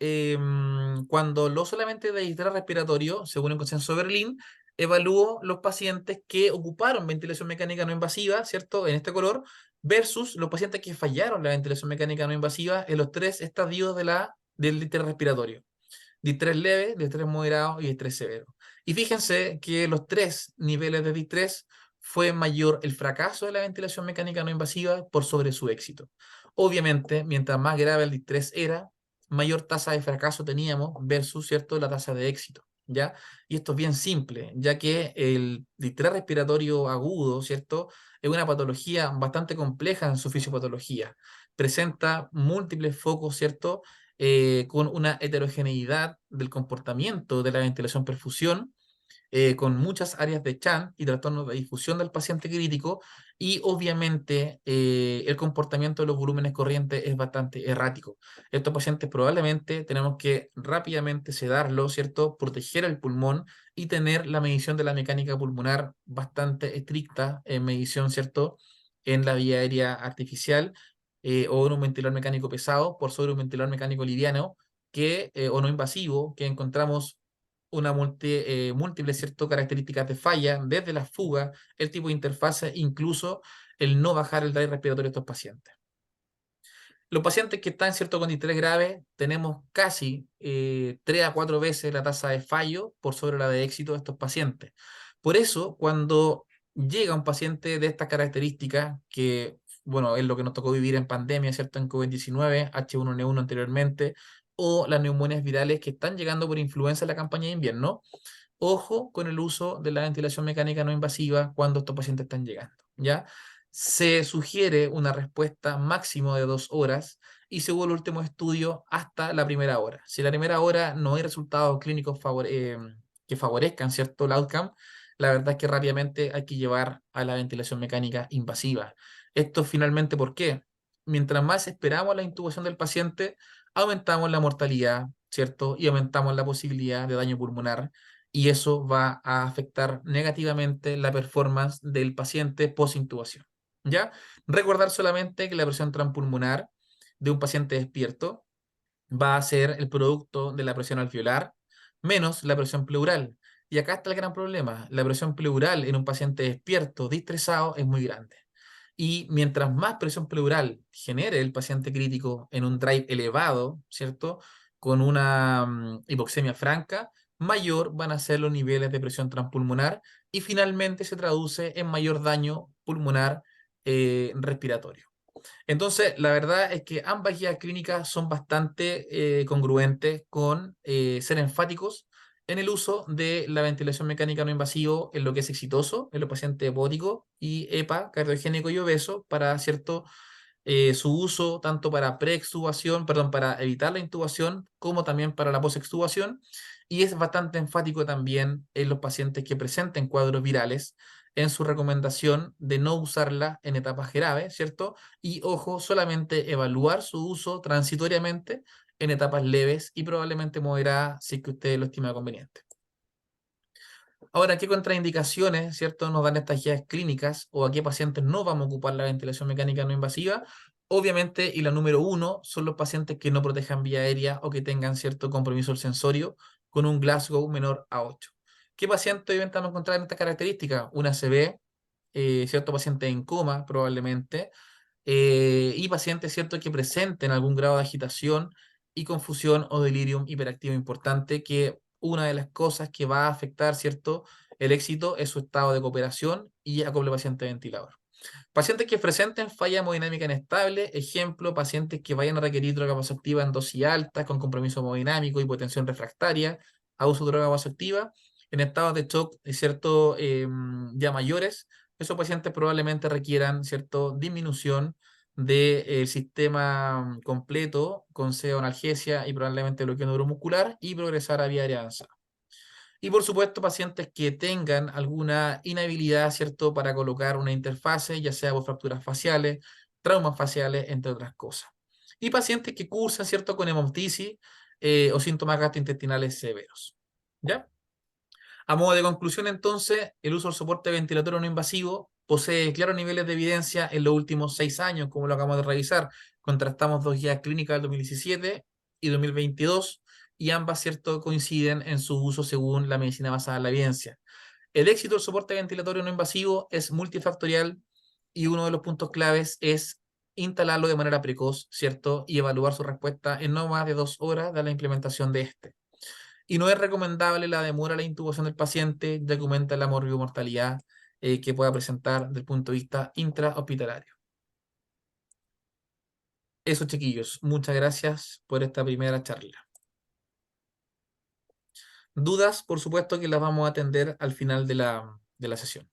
cuando lo solamente de distrés respiratorio, según el consenso de Berlín, evaluó los pacientes que ocuparon ventilación mecánica no invasiva, ¿cierto?, en este color, versus los pacientes que fallaron la ventilación mecánica no invasiva en los 3 estadios del distrés respiratorio: distrés leve, distrés moderado y distrés severo. Y fíjense que los 3 niveles de distrés fue mayor el fracaso de la ventilación mecánica no invasiva por sobre su éxito. Obviamente, mientras más grave el distrés era, mayor tasa de fracaso teníamos versus, ¿cierto?, la tasa de éxito, ¿ya? Y esto es bien simple, ya que el distrés respiratorio agudo, ¿cierto?, es una patología bastante compleja en su fisiopatología. Presenta múltiples focos, ¿cierto?, con una heterogeneidad del comportamiento de la ventilación-perfusión, con muchas áreas de Chan y trastornos de difusión del paciente crítico, y obviamente el comportamiento de los volúmenes corrientes es bastante errático. Estos pacientes probablemente tenemos que rápidamente sedarlos, ¿cierto? Proteger el pulmón y tener la medición de la mecánica pulmonar bastante estricta en medición, ¿cierto? En la vía aérea artificial o en un ventilador mecánico pesado por sobre un ventilador mecánico liviano o no invasivo, que encontramos múltiples, ¿cierto? Características de falla, desde la fuga, el tipo de interfase, incluso el no bajar el drive respiratorio de estos pacientes. Los pacientes que están, ¿cierto? Con distrés grave, tenemos casi 3 a 4 veces la tasa de fallo por sobre la de éxito de estos pacientes. Por eso, cuando llega un paciente de estas características, que, bueno, es lo que nos tocó vivir en pandemia, ¿cierto? En COVID-19, H1N1 anteriormente, o las neumonias virales que están llegando por influenza en la campaña de invierno, ojo con el uso de la ventilación mecánica no invasiva cuando estos pacientes están llegando, ¿ya? Se sugiere una respuesta máximo de 2 horas y según el último estudio hasta la primera hora. Si la primera hora no hay resultados clínicos que favorezcan, ¿cierto? El outcome, la verdad es que rápidamente hay que llevar a la ventilación mecánica invasiva. Esto finalmente, ¿por qué? Mientras más esperamos la intubación del paciente, aumentamos la mortalidad, ¿cierto? Y aumentamos la posibilidad de daño pulmonar y eso va a afectar negativamente la performance del paciente post-intubación. ¿Ya? Recordar solamente que la presión transpulmonar de un paciente despierto va a ser el producto de la presión alveolar menos la presión pleural. Y acá está el gran problema. La presión pleural en un paciente despierto, distresado, es muy grande. Y mientras más presión pleural genere el paciente crítico en un drive elevado, ¿cierto? Con una hipoxemia franca, mayor van a ser los niveles de presión transpulmonar y finalmente se traduce en mayor daño pulmonar respiratorio. Entonces, la verdad es que ambas guías clínicas son bastante congruentes con ser enfáticos en el uso de la ventilación mecánica no invasivo en lo que es exitoso, en los pacientes hepáticos y EPA, cardiogénico y obeso, para cierto su uso tanto para preextubación, perdón, para evitar la intubación, como también para la posextubación, y es bastante enfático también en los pacientes que presenten cuadros virales en su recomendación de no usarla en etapas graves, ¿cierto? Y ojo, solamente evaluar su uso transitoriamente en etapas leves y probablemente moderadas si es que usted lo estima conveniente. Ahora, ¿qué contraindicaciones, cierto, nos dan estas guías clínicas o a qué pacientes no vamos a ocupar la ventilación mecánica no invasiva? Obviamente, y la número uno, son los pacientes que no protejan vía aérea o que tengan cierto compromiso del sensorio con un Glasgow menor a 8. ¿Qué paciente obviamente vamos a encontrar en esta característica? Una ACV, cierto paciente en coma probablemente, y pacientes, cierto, que presenten algún grado de agitación y confusión o delirium hiperactivo importante, que una de las cosas que va a afectar, ¿cierto?, el éxito es su estado de cooperación y acople paciente-ventilador. Pacientes que presenten falla hemodinámica inestable, ejemplo, pacientes que vayan a requerir droga vasoactiva en dosis altas, con compromiso hemodinámico, hipotensión refractaria, a uso de droga vasoactiva, en estados de shock, ¿cierto?, ya mayores, esos pacientes probablemente requieran, ¿cierto?, disminución del sistema completo con pseudoanalgesia y probablemente bloqueo neuromuscular y progresar a vía aérea avanzada. Y por supuesto, pacientes que tengan alguna inhabilidad, ¿cierto?, para colocar una interfase, ya sea por fracturas faciales, traumas faciales, entre otras cosas. Y pacientes que cursan, ¿cierto?, con hemoptisis o síntomas gastrointestinales severos. ¿Ya? A modo de conclusión, entonces, el uso del soporte ventilatorio no invasivo posee claros niveles de evidencia en los últimos 6 años, como lo acabamos de revisar. Contrastamos 2 guías clínicas del 2017 y 2022, y ambas, ¿cierto?, coinciden en su uso según la medicina basada en la evidencia. El éxito del soporte ventilatorio no invasivo es multifactorial y uno de los puntos claves es instalarlo de manera precoz, ¿cierto?, y evaluar su respuesta en no más de 2 horas de la implementación de este. Y no es recomendable la demora a la intubación del paciente, ya que aumenta la morbimortalidad que pueda presentar desde el punto de vista intrahospitalario. Eso, chiquillos. Muchas gracias por esta primera charla. Dudas, por supuesto, que las vamos a atender al final de la sesión.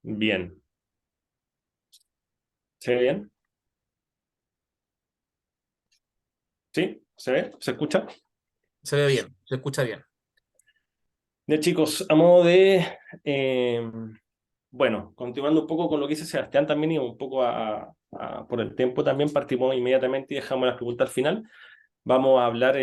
Bien. ¿Se ve bien? ¿Sí? ¿Se ve? ¿Se escucha? Se ve bien, se escucha bien. Ya chicos, a modo de, bueno, continuando un poco con lo que dice Sebastián también y un poco por el tiempo también, partimos inmediatamente y dejamos las preguntas al final. Vamos a hablar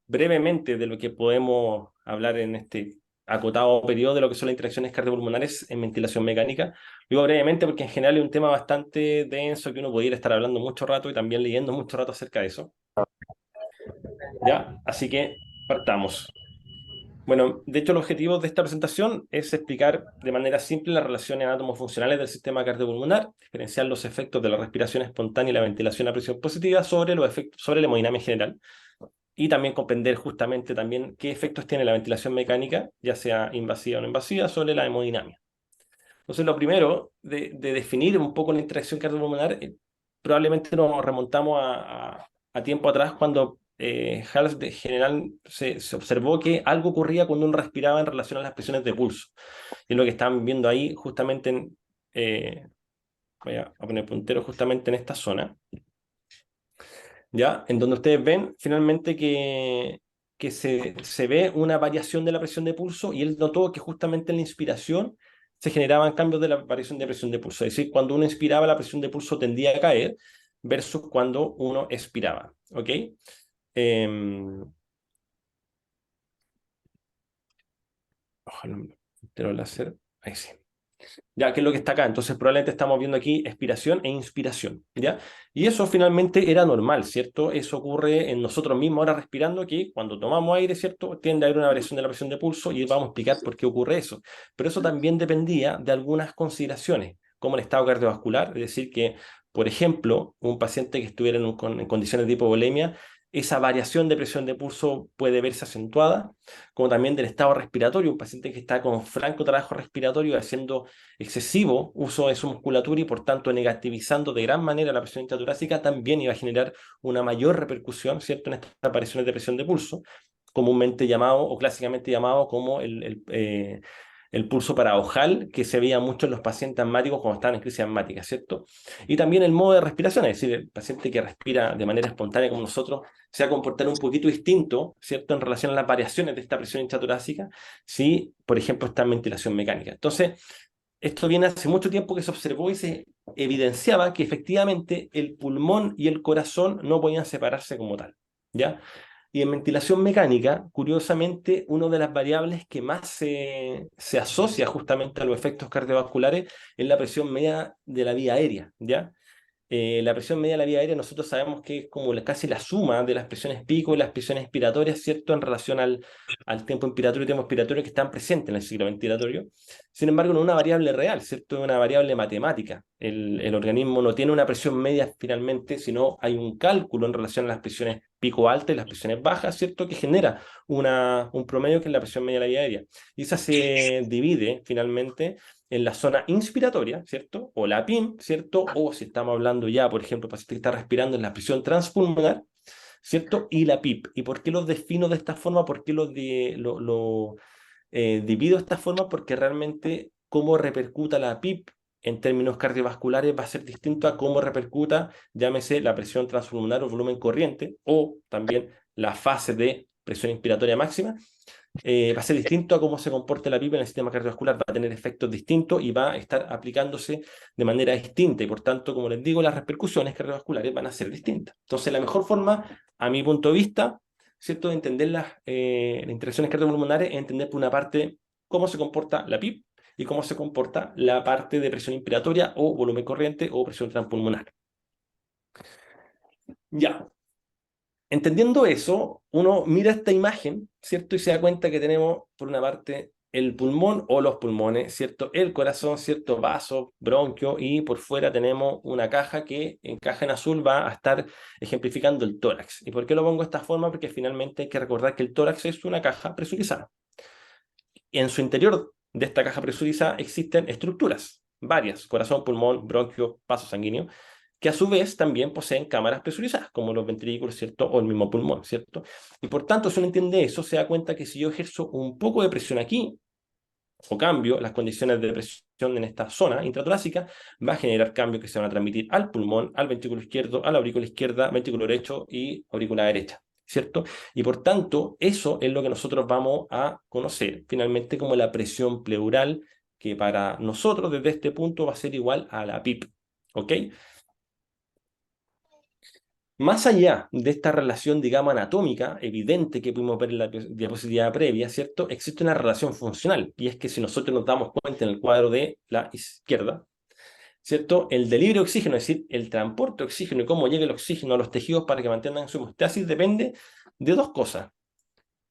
brevemente de lo que podemos hablar en este acotado periodo de lo que son las interacciones cardiopulmonares en ventilación mecánica. Digo brevemente porque en general es un tema bastante denso que uno pudiera estar hablando mucho rato y también leyendo mucho rato acerca de eso. ¿Ya? Así que partamos. Bueno, de hecho, el objetivo de esta presentación es explicar de manera simple las relaciones anatomofuncionales del sistema cardiopulmonar, diferenciar los efectos de la respiración espontánea y la ventilación a presión positiva sobre los efectos sobre la hemodinamia en general, y también comprender justamente también qué efectos tiene la ventilación mecánica, ya sea invasiva o no invasiva, sobre la hemodinamia. Entonces, lo primero de definir un poco la interacción cardiopulmonar, probablemente nos remontamos a tiempo atrás cuando Hals de general se observó que algo ocurría cuando uno respiraba en relación a las presiones de pulso. Y es lo que están viendo ahí justamente voy a poner puntero justamente en esta zona, ¿ya? En donde ustedes ven finalmente que se ve una variación de la presión de pulso y él notó que justamente en la inspiración se generaban cambios de la variación de presión de pulso. Es decir, cuando uno inspiraba la presión de pulso tendía a caer versus cuando uno expiraba. ¿Ok? Ojalá el láser. Ahí sí. Ya, ¿qué es lo que está acá? Entonces probablemente estamos viendo aquí expiración e inspiración, ¿ya? Y eso finalmente era normal, ¿cierto? Eso ocurre en nosotros mismos ahora respirando, que cuando tomamos aire, ¿cierto? Tiende a haber una variación de la presión de pulso y vamos a explicar por qué ocurre eso. Pero eso también dependía de algunas consideraciones, como el estado cardiovascular, es decir, que, por ejemplo, un paciente que estuviera en condiciones de hipovolemia, esa variación de presión de pulso puede verse acentuada, como también del estado respiratorio, un paciente que está con franco trabajo respiratorio haciendo excesivo uso de su musculatura y por tanto negativizando de gran manera la presión intratorácica, también iba a generar una mayor repercusión, ¿cierto?, en estas apariciones de presión de pulso, comúnmente llamado o clásicamente llamado como el pulso paraojal, que se veía mucho en los pacientes asmáticos cuando estaban en crisis asmática, ¿cierto? Y también el modo de respiración, es decir, el paciente que respira de manera espontánea como nosotros se va a comportar un poquito distinto, ¿cierto?, en relación a las variaciones de esta presión intratorácica, si, por ejemplo, está en ventilación mecánica. Entonces, esto viene hace mucho tiempo que se observó y se evidenciaba que efectivamente el pulmón y el corazón no podían separarse como tal, ¿ya? Y en ventilación mecánica, curiosamente, una de las variables que más se asocia justamente a los efectos cardiovasculares es la presión media de la vía aérea, ¿ya? La presión media de la vía aérea nosotros sabemos que es como casi la suma de las presiones pico y las presiones expiratorias, ¿cierto? En relación al tiempo inspiratorio y tiempo expiratorio que están presentes en el ciclo ventilatorio. Sin embargo, no es una variable real, ¿cierto? Es una variable matemática. El organismo no tiene una presión media finalmente, sino hay un cálculo en relación a las presiones pico altas y las presiones bajas, ¿cierto? Que genera un promedio que es la presión media de la vía aérea. Y esa se divide finalmente en la zona inspiratoria, ¿cierto? O la PIM, ¿cierto? O si estamos hablando ya, por ejemplo, paciente que está respirando en la presión transpulmonar, ¿cierto? Y la PIP. ¿Y por qué los defino de esta forma? ¿Por qué divido de esta forma? Porque realmente cómo repercuta la PIP en términos cardiovasculares va a ser distinto a cómo repercuta, llámese, la presión transpulmonar o volumen corriente, o también la fase de presión inspiratoria máxima, va a ser distinto a cómo se comporta la PIP en el sistema cardiovascular, va a tener efectos distintos y va a estar aplicándose de manera distinta y por tanto, como les digo, las repercusiones cardiovasculares van a ser distintas. Entonces, la mejor forma, a mi punto de vista, ¿cierto?, de entender las interacciones cardiopulmonares es entender por una parte cómo se comporta la PIP y cómo se comporta la parte de presión inspiratoria o volumen corriente o presión transpulmonar. Ya, entendiendo eso, uno mira esta imagen, ¿cierto? Y se da cuenta que tenemos, por una parte, el pulmón o los pulmones, ¿cierto? El corazón, ¿cierto? Vaso, bronquio, y por fuera tenemos una caja que en caja en azul va a estar ejemplificando el tórax. ¿Y por qué lo pongo de esta forma? Porque finalmente hay que recordar que el tórax es una caja presurizada. Y en su interior de esta caja presurizada existen estructuras, varias, corazón, pulmón, bronquio, vaso sanguíneo, que a su vez también poseen cámaras presurizadas, como los ventrículos, ¿cierto? O el mismo pulmón, ¿cierto? Y por tanto, si uno entiende eso, se da cuenta que si yo ejerzo un poco de presión aquí, o cambio las condiciones de presión en esta zona intratorácica, va a generar cambios que se van a transmitir al pulmón, al ventrículo izquierdo, a la aurícula izquierda, ventrículo derecho y aurícula derecha. ¿cierto? Y por tanto, eso es lo que nosotros vamos a conocer finalmente como la presión pleural, que para nosotros desde este punto va a ser igual a la PIP, ¿ok? Más allá de esta relación, digamos, anatómica, evidente que pudimos ver en la diapositiva previa, ¿cierto? Existe una relación funcional, y es que si nosotros nos damos cuenta en el cuadro de la izquierda, ¿cierto? El delivery de oxígeno, es decir, el transporte de oxígeno y cómo llega el oxígeno a los tejidos para que mantengan su homeostasis, depende de dos cosas,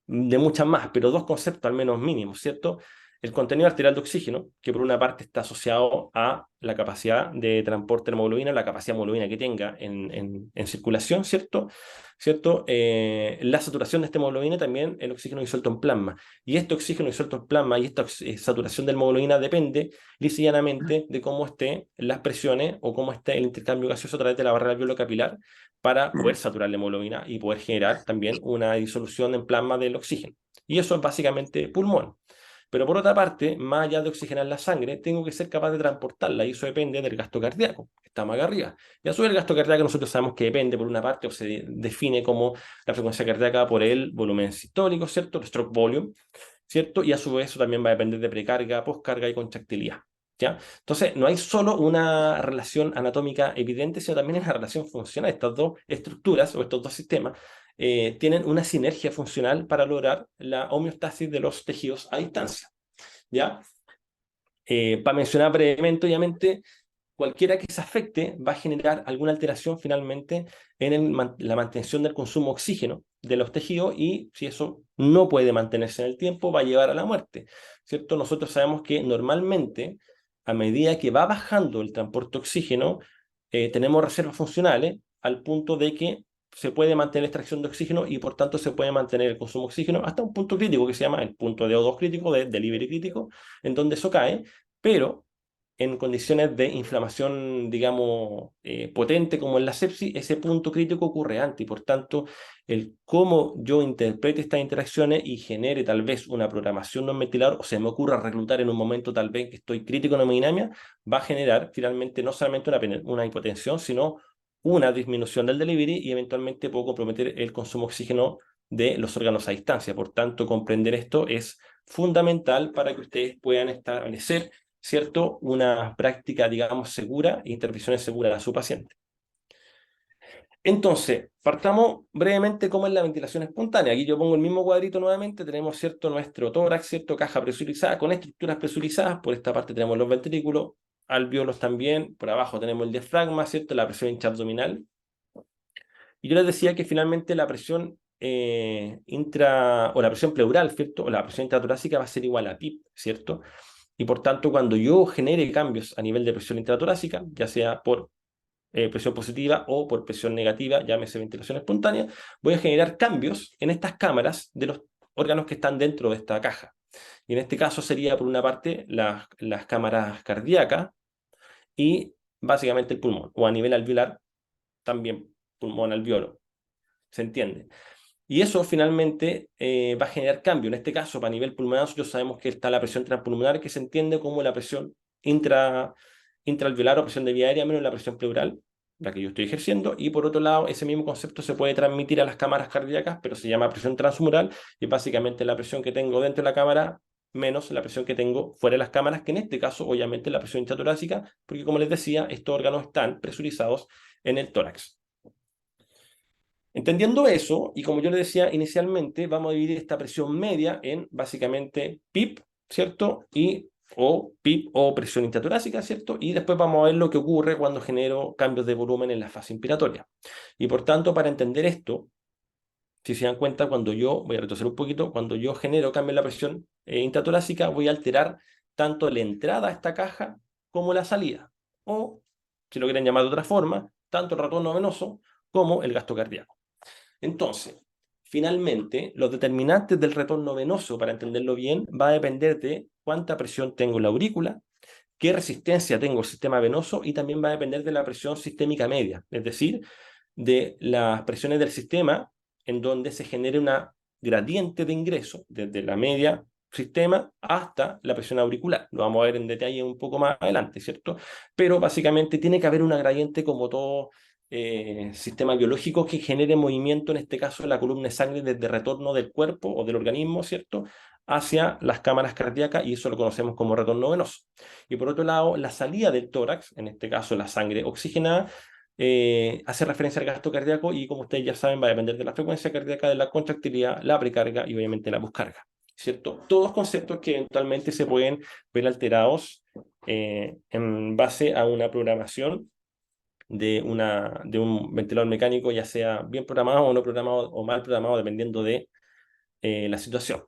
de muchas más, pero dos conceptos al menos mínimos, ¿cierto? El contenido arterial de oxígeno, que por una parte está asociado a la capacidad de transporte de hemoglobina, la capacidad de hemoglobina que tenga en circulación, ¿cierto? ¿Cierto? La saturación de esta hemoglobina y también el oxígeno disuelto en plasma. Y este oxígeno disuelto en plasma y esta saturación de hemoglobina depende lisa y llanamente de cómo estén las presiones o cómo esté el intercambio gaseoso a través de la barrera alveolo-capilar para poder saturar la hemoglobina y poder generar también una disolución en plasma del oxígeno. Y eso es básicamente pulmón. Pero por otra parte, más allá de oxigenar la sangre, tengo que ser capaz de transportarla y eso depende del gasto cardíaco, que está más arriba. Y a su vez el gasto cardíaco nosotros sabemos que depende por una parte o se define como la frecuencia cardíaca por el volumen sistólico, ¿cierto? El stroke volume, ¿cierto? Y a su vez eso también va a depender de precarga, poscarga y contractilidad. ¿Ya? Entonces, no hay solo una relación anatómica evidente, sino también es una relación funcional. Estas dos estructuras o estos dos sistemas tienen una sinergia funcional para lograr la homeostasis de los tejidos a distancia. ¿Ya? Para mencionar brevemente, obviamente, cualquiera que se afecte va a generar alguna alteración finalmente en la mantención del consumo de oxígeno de los tejidos y si eso no puede mantenerse en el tiempo, va a llevar a la muerte, ¿cierto? Nosotros sabemos que normalmente, a medida que va bajando el transporte de oxígeno, tenemos reservas funcionales al punto de que se puede mantener la extracción de oxígeno y por tanto se puede mantener el consumo de oxígeno hasta un punto crítico que se llama el punto de O2 crítico, de delivery crítico, en donde eso cae, pero en condiciones de inflamación, digamos, potente como en la sepsis, ese punto crítico ocurre antes y por tanto el cómo yo interprete estas interacciones y genere tal vez una programación no ventilador o se me ocurra reclutar en un momento tal vez que estoy crítico en hemodinamia, va a generar finalmente no solamente una hipotensión, sino una disminución del delivery y eventualmente puedo comprometer el consumo de oxígeno de los órganos a distancia. Por tanto, comprender esto es fundamental para que ustedes puedan establecer, ¿cierto?, una práctica, digamos, segura, intervenciones seguras a su paciente. Entonces, partamos brevemente cómo es la ventilación espontánea. Aquí yo pongo el mismo cuadrito nuevamente, tenemos, ¿cierto?, nuestro tórax, ¿cierto?, caja presurizada con estructuras presurizadas, por esta parte tenemos los ventrículos, alvéolos también, por abajo tenemos el diafragma, ¿cierto?, la presión intraabdominal. Y yo les decía que finalmente la presión o la presión pleural, ¿cierto?, o la presión intratorácica va a ser igual a PIP, ¿cierto? Y por tanto, cuando yo genere cambios a nivel de presión intratorácica, ya sea por presión positiva o por presión negativa, llámese ventilación espontánea, voy a generar cambios en estas cámaras de los órganos que están dentro de esta caja. Y en este caso sería, por una parte, las cámaras cardíacas y básicamente el pulmón, o a nivel alveolar, también pulmón alveolo. ¿Se entiende? Y eso finalmente va a generar cambio. En este caso, para nivel pulmonar, nosotros sabemos que está la presión transpulmonar, que se entiende como la presión intraalveolar o presión de vía aérea menos la presión pleural, la que yo estoy ejerciendo. Y por otro lado, ese mismo concepto se puede transmitir a las cámaras cardíacas, pero se llama presión transmural, y básicamente la presión que tengo dentro de la cámara menos la presión que tengo fuera de las cámaras, que en este caso, obviamente, la presión intratorácica, porque como les decía, estos órganos están presurizados en el tórax. Entendiendo eso, y como yo le decía inicialmente, vamos a dividir esta presión media en básicamente PIP, ¿cierto? O PIP o presión intratorácica, ¿cierto? Y después vamos a ver lo que ocurre cuando genero cambios de volumen en la fase inspiratoria. Y por tanto, para entender esto, si se dan cuenta, cuando yo, voy a retroceder un poquito, cuando yo genero cambio en la presión intratorácica, voy a alterar tanto la entrada a esta caja como la salida. O, si lo quieren llamar de otra forma, tanto el retorno venoso como el gasto cardíaco. Entonces, finalmente, los determinantes del retorno venoso, para entenderlo bien, va a depender de cuánta presión tengo en la aurícula, qué resistencia tengo al sistema venoso y también va a depender de la presión sistémica media, es decir, de las presiones del sistema en donde se genere una gradiente de ingreso desde la media sistema hasta la presión auricular. Lo vamos a ver en detalle un poco más adelante, ¿cierto? Pero básicamente tiene que haber una gradiente como todo sistema biológico que genere movimiento, en este caso, de la columna de sangre desde retorno del cuerpo o del organismo, ¿cierto?, hacia las cámaras cardíacas, y eso lo conocemos como retorno venoso. Y por otro lado, la salida del tórax, en este caso la sangre oxigenada, hace referencia al gasto cardíaco, y como ustedes ya saben, va a depender de la frecuencia cardíaca, de la contractilidad, la precarga y obviamente la poscarga, ¿cierto? Todos conceptos que eventualmente se pueden ver alterados en base a una programación de un ventilador mecánico, ya sea bien programado o no programado o mal programado, dependiendo de la situación.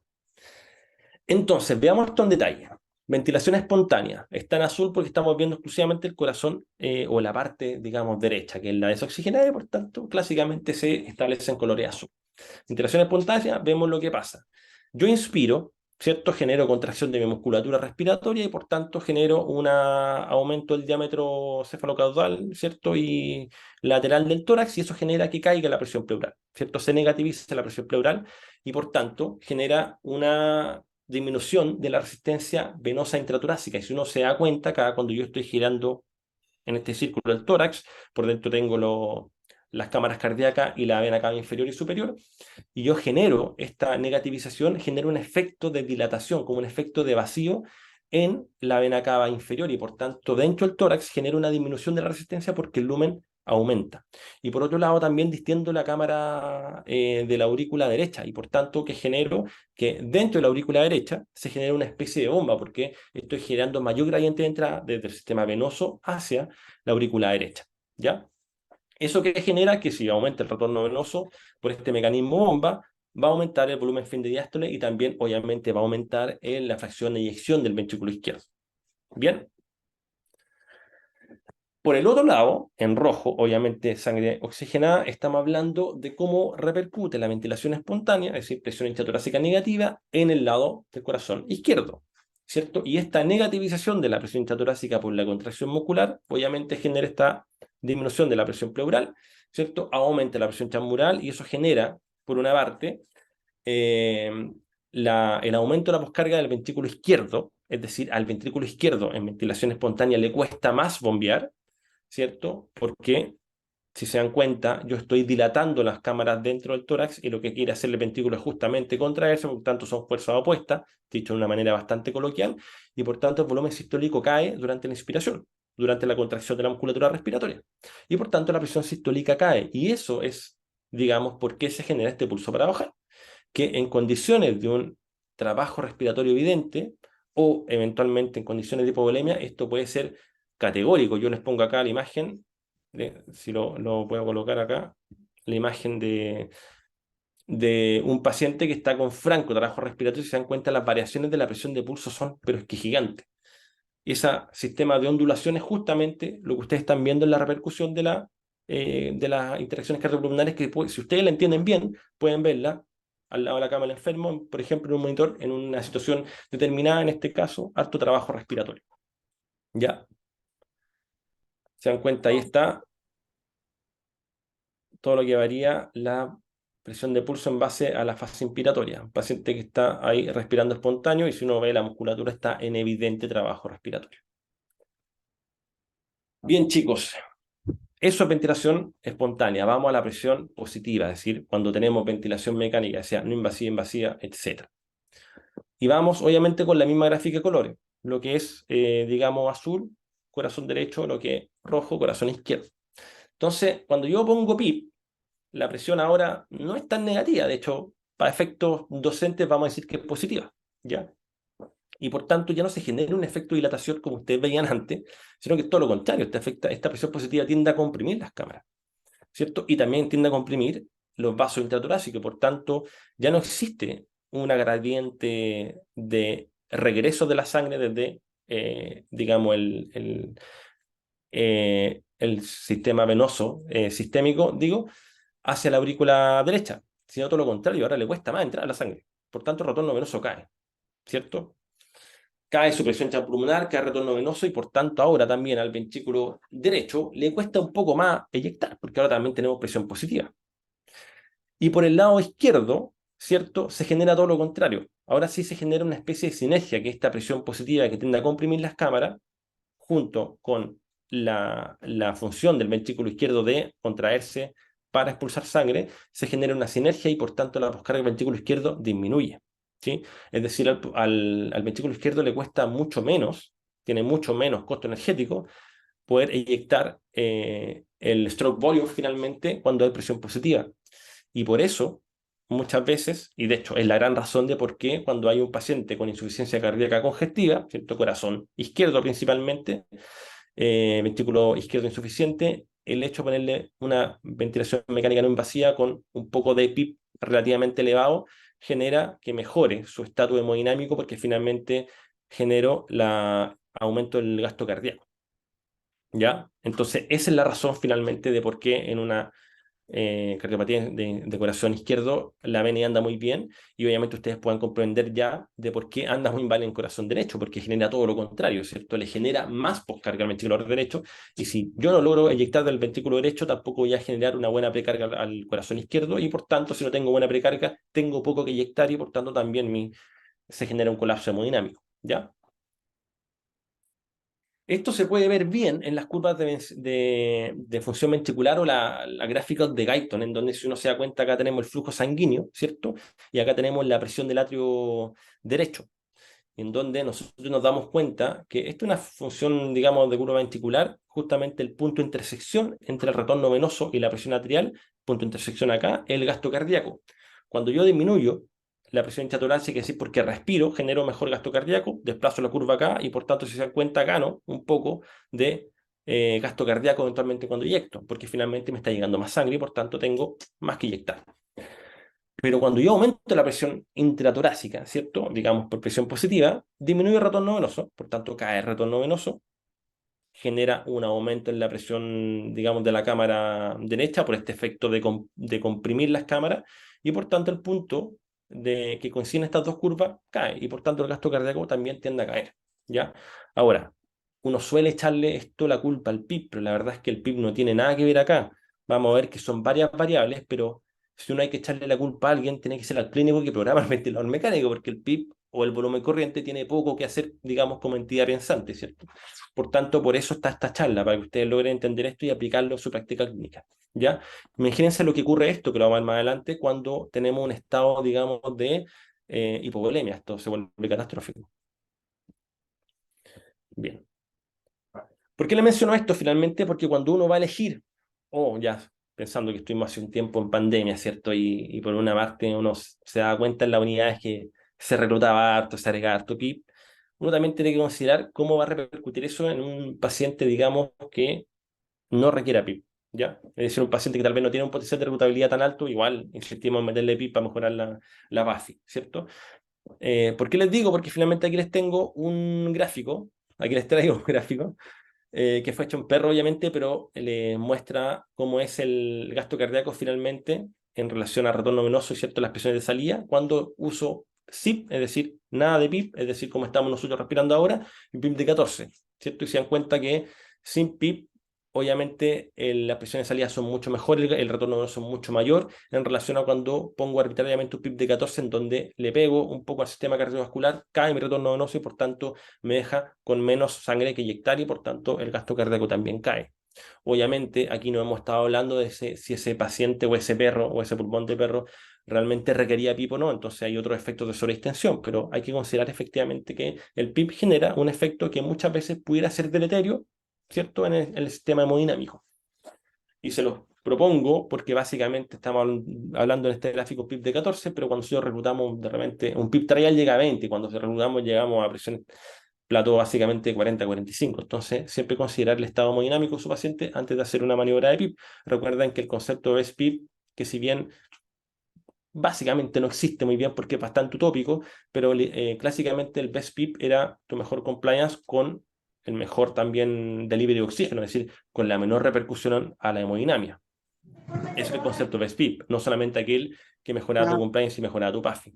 Entonces, veamos esto en detalle. Ventilación espontánea. Está en azul porque estamos viendo exclusivamente el corazón o la parte, digamos, derecha, que es la desoxigenada, y por tanto, clásicamente se establece en colores azul. Ventilación espontánea, vemos lo que pasa. Yo inspiro, ¿cierto? Genero contracción de mi musculatura respiratoria y por tanto genero un aumento del diámetro cefalocaudal, ¿cierto? Y lateral del tórax, y eso genera que caiga la presión pleural, ¿cierto? Se negativiza la presión pleural y por tanto genera una disminución de la resistencia venosa intratorácica. Y si uno se da cuenta, cada cuando yo estoy girando en este círculo del tórax, por dentro tengo las cámaras cardíacas y la vena cava inferior y superior, y yo genero esta negativización, genero un efecto de dilatación, como un efecto de vacío en la vena cava inferior, y por tanto dentro del tórax genera una disminución de la resistencia porque el lumen aumenta. Y por otro lado también distiendo la cámara de la aurícula derecha, y por tanto que genero que dentro de la aurícula derecha se genera una especie de bomba, porque estoy generando mayor gradiente de entrada desde el sistema venoso hacia la aurícula derecha, ¿ya? Eso que genera que si aumenta el retorno venoso por este mecanismo bomba, va a aumentar el volumen fin de diástole y también obviamente va a aumentar la fracción de eyección del ventrículo izquierdo. Bien. Por el otro lado, en rojo, obviamente sangre oxigenada, estamos hablando de cómo repercute la ventilación espontánea, es decir, presión intratorácica negativa, en el lado del corazón izquierdo, ¿cierto? Y esta negativización de la presión intratorácica por la contracción muscular, obviamente genera esta disminución de la presión pleural, ¿cierto? Aumenta la presión transmural y eso genera, por una parte, el aumento de la poscarga del ventrículo izquierdo, es decir, al ventrículo izquierdo en ventilación espontánea le cuesta más bombear, ¿cierto? Porque, si se dan cuenta, yo estoy dilatando las cámaras dentro del tórax y lo que quiere hacer el ventrículo es justamente contraerse, por tanto son fuerzas opuestas, dicho de una manera bastante coloquial, y por tanto el volumen sistólico cae durante la inspiración, durante la contracción de la musculatura respiratoria. Y por tanto la presión sistólica cae, y eso es, digamos, por qué se genera este pulso para bajar, que en condiciones de un trabajo respiratorio evidente o eventualmente en condiciones de hipovolemia, esto puede ser categórico. Yo les pongo acá la imagen, si lo puedo colocar acá, la imagen de un paciente que está con franco trabajo respiratorio. Si se dan cuenta, las variaciones de la presión de pulso son, pero es que gigantes. Ese sistema de ondulación es justamente lo que ustedes están viendo en la repercusión de las interacciones cardiopulmonares, que si ustedes la entienden bien, pueden verla al lado de la cama del enfermo, por ejemplo, en un monitor, en una situación determinada, en este caso, alto trabajo respiratorio. ¿Ya? Se dan cuenta, ahí está todo lo que varía la presión de pulso en base a la fase inspiratoria. Un paciente que está ahí respirando espontáneo, y si uno ve la musculatura está en evidente trabajo respiratorio. Bien, chicos, eso es ventilación espontánea. Vamos a la presión positiva, es decir, cuando tenemos ventilación mecánica, sea no invasiva, invasiva, etc. Y vamos, obviamente, con la misma gráfica de colores. Lo que es, digamos, azul, corazón derecho, lo que es rojo, corazón izquierdo. Entonces, cuando yo pongo PIP, la presión ahora no es tan negativa. De hecho, para efectos docentes vamos a decir que es positiva, ¿ya? Y por tanto ya no se genera un efecto de dilatación como ustedes veían antes, sino que es todo lo contrario. Esta presión positiva tiende a comprimir las cámaras, ¿cierto? Y también tiende a comprimir los vasos intratorácicos. Por tanto, ya no existe una gradiente de regreso de la sangre desde, digamos, el sistema venoso sistémico, digo, hacia la aurícula derecha, sino todo lo contrario. Ahora le cuesta más entrar a la sangre. Por tanto, el retorno venoso cae, ¿cierto? Cae su presión intrapulmonar, cae el retorno venoso, y por tanto ahora también al ventrículo derecho le cuesta un poco más eyectar, porque ahora también tenemos presión positiva. Y por el lado izquierdo, ¿cierto?, se genera todo lo contrario. Ahora sí se genera una especie de sinergia, que esta presión positiva que tiende a comprimir las cámaras, junto con la función del ventrículo izquierdo de contraerse para expulsar sangre, se genera una sinergia y por tanto la poscarga del ventrículo izquierdo disminuye, ¿sí? Es decir, al ventrículo izquierdo le cuesta mucho menos, tiene mucho menos costo energético poder eyectar el stroke volume finalmente cuando hay presión positiva. Y por eso, muchas veces, y de hecho es la gran razón de por qué cuando hay un paciente con insuficiencia cardíaca congestiva, ¿cierto? Corazón izquierdo principalmente, ventrículo izquierdo insuficiente, el hecho de ponerle una ventilación mecánica no invasiva con un poco de PIB relativamente elevado genera que mejore su estatus hemodinámico porque finalmente generó aumento del gasto cardíaco. ¿Ya? Entonces, esa es la razón finalmente de por qué en una cardiopatía de corazón izquierdo la vena anda muy bien y obviamente ustedes puedan comprender ya de por qué anda muy mal en corazón derecho, porque genera todo lo contrario, ¿cierto? Le genera más poscarga al ventrículo derecho y si yo no logro eyectar del ventrículo derecho, tampoco voy a generar una buena precarga al corazón izquierdo y por tanto, si no tengo buena precarga, tengo poco que eyectar y por tanto también se genera un colapso hemodinámico, ¿ya? Esto se puede ver bien en las curvas de función ventricular o la gráfica de Guyton, en donde si uno se da cuenta acá tenemos el flujo sanguíneo, ¿cierto? Y acá tenemos la presión del atrio derecho, en donde nosotros nos damos cuenta que esta es una función, digamos, de curva ventricular, justamente el punto de intersección entre el retorno venoso y la presión arterial, punto de intersección acá, el gasto cardíaco. Cuando yo disminuyo la presión intratorácica, es decir, porque respiro, genero mejor gasto cardíaco, desplazo la curva acá y por tanto, si se dan cuenta, gano un poco de gasto cardíaco eventualmente cuando inyecto, porque finalmente me está llegando más sangre y por tanto tengo más que inyectar. Pero cuando yo aumento la presión intratorácica, ¿cierto? Digamos por presión positiva, disminuye el retorno venoso, por tanto cae el retorno venoso, genera un aumento en la presión, digamos, de la cámara derecha por este efecto de comprimir las cámaras y por tanto el punto de que coinciden estas dos curvas cae y por tanto el gasto cardíaco también tiende a caer, ¿ya? Ahora, uno suele echarle esto la culpa al PIB, pero la verdad es que el PIB no tiene nada que ver acá. Vamos a ver que son varias variables, pero si uno hay que echarle la culpa a alguien, tiene que ser al clínico que programa el ventilador mecánico, porque el PIB o el volumen corriente tiene poco que hacer, digamos, como entidad pensante, ¿cierto? Por tanto, por eso está esta charla, para que ustedes logren entender esto y aplicarlo a su práctica clínica, ¿ya? Imagínense lo que ocurre esto, que lo vamos a ver más adelante, cuando tenemos un estado, digamos, de hipovolemia. Esto se vuelve catastrófico. Bien. ¿Por qué le menciono esto finalmente? Porque cuando uno va a elegir, ya pensando que estuvimos hace un tiempo en pandemia, ¿cierto? Y por una parte uno se da cuenta en las unidades que se reclutaba harto, se agregaba harto PIB, uno también tiene que considerar cómo va a repercutir eso en un paciente, digamos, que no requiera PIB, ¿ya? Es decir, un paciente que tal vez no tiene un potencial de reclutabilidad tan alto, igual insistimos en meterle PIB para mejorar la BAFI, ¿cierto? ¿Por qué les digo? Porque finalmente aquí les tengo un gráfico, aquí les traigo un gráfico, que fue hecho en perro, obviamente, pero le muestra cómo es el gasto cardíaco finalmente en relación al retorno venoso y cierto las presiones de salida cuando uso SIP, es decir, nada de PIP, es decir, como estamos nosotros respirando ahora, y PIP de 14, ¿cierto? Y se dan cuenta que sin PIP, obviamente, las presiones de salida son mucho mejores, el retorno venoso es mucho mayor en relación a cuando pongo arbitrariamente un PIP de 14 en donde le pego un poco al sistema cardiovascular, cae mi retorno venoso y por tanto me deja con menos sangre que inyectar y por tanto el gasto cardíaco también cae. Obviamente aquí no hemos estado hablando de si ese paciente o ese perro o ese pulmón de perro realmente requería PIP o no, entonces hay otros efectos de sobreextensión, pero hay que considerar efectivamente que el PIP genera un efecto que muchas veces pudiera ser deleterio, ¿cierto?, en el sistema hemodinámico. Y se los propongo porque básicamente estamos hablando en este gráfico PIB de 14, pero cuando nosotros reclutamos de repente, un PIB trial llega a 20, y cuando reclutamos llegamos a presión plato básicamente 40-45. Entonces, siempre considerar el estado hemodinámico de su paciente antes de hacer una maniobra de PIB. Recuerden que el concepto de PIB, que si bien básicamente no existe muy bien porque es bastante utópico, pero clásicamente el best PIB era tu mejor compliance con el mejor también delivery de oxígeno, es decir, con la menor repercusión a la hemodinamia. Ese es el concepto de best PIB, no solamente aquel que mejoraba tu compliance y mejoraba tu PAFI.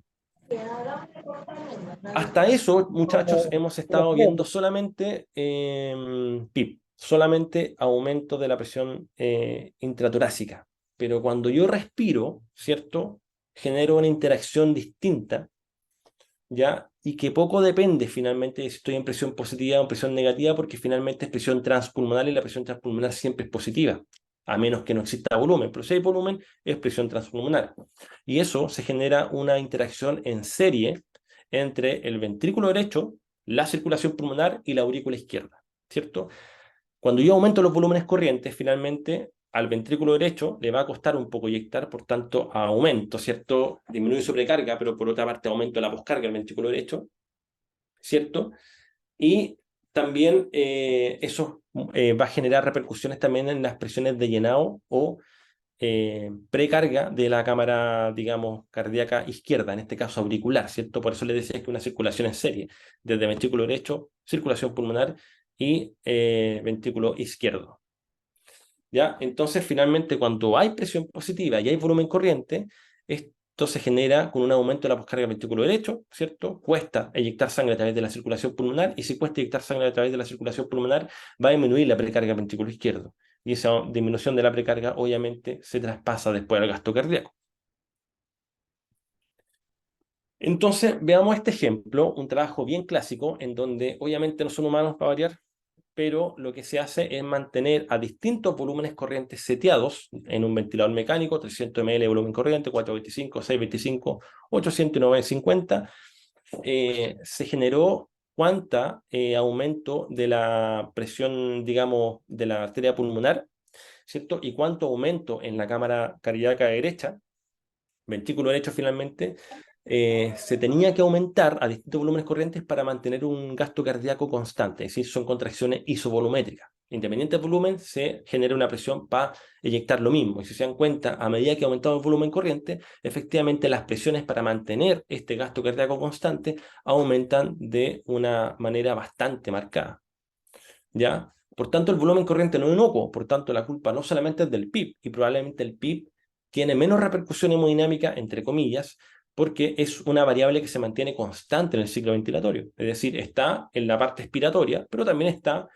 Hasta eso, muchachos, hemos estado viendo solamente PIB, solamente aumento de la presión intratorácica. Pero cuando yo respiro, ¿cierto?, genero una interacción distinta ¿ya? Y que poco depende finalmente de si estoy en presión positiva o en presión negativa, porque finalmente es presión transpulmonar y la presión transpulmonar siempre es positiva, a menos que no exista volumen. Pero si hay volumen, es presión transpulmonar. Y eso se genera una interacción en serie entre el ventrículo derecho, la circulación pulmonar y la aurícula izquierda, ¿cierto? Cuando yo aumento los volúmenes corrientes, finalmente al ventrículo derecho le va a costar un poco eyectar, por tanto aumento, ¿cierto? Disminuye sobrecarga, pero por otra parte aumento la poscarga del ventrículo derecho, ¿cierto? Y también eso va a generar repercusiones también en las presiones de llenado o precarga de la cámara, digamos, cardíaca izquierda, en este caso auricular, ¿cierto? Por eso le decía que una circulación en serie, desde ventrículo derecho, circulación pulmonar y ventrículo izquierdo. ¿Ya? Entonces, finalmente, cuando hay presión positiva y hay volumen corriente, esto se genera con un aumento de la poscarga del ventrículo derecho, ¿cierto? Cuesta eyectar sangre a través de la circulación pulmonar, y si cuesta eyectar sangre a través de la circulación pulmonar, va a disminuir la precarga del ventrículo izquierdo. Y esa disminución de la precarga, obviamente, se traspasa después al gasto cardíaco. Entonces, veamos este ejemplo, un trabajo bien clásico, en donde obviamente no son humanos para variar, pero lo que se hace es mantener a distintos volúmenes corrientes seteados en un ventilador mecánico, 300 ml de volumen corriente, 425, 625, 850. Se generó cuánta aumento de la presión, digamos, de la arteria pulmonar, ¿cierto? Y cuánto aumento en la cámara cardíaca derecha, ventrículo derecho finalmente, se tenía que aumentar a distintos volúmenes corrientes para mantener un gasto cardíaco constante, es decir, son contracciones isovolumétricas. Independiente del volumen, se genera una presión para eyectar lo mismo. Y si se dan cuenta, a medida que aumentamos el volumen corriente, efectivamente las presiones para mantener este gasto cardíaco constante aumentan de una manera bastante marcada. ¿Ya? Por tanto, el volumen corriente no es inocuo, por tanto, la culpa no solamente es del PIB, y probablemente el PIB tiene menos repercusión hemodinámica, entre comillas, porque es una variable que se mantiene constante en el ciclo ventilatorio. Es decir, está en la parte expiratoria, pero también está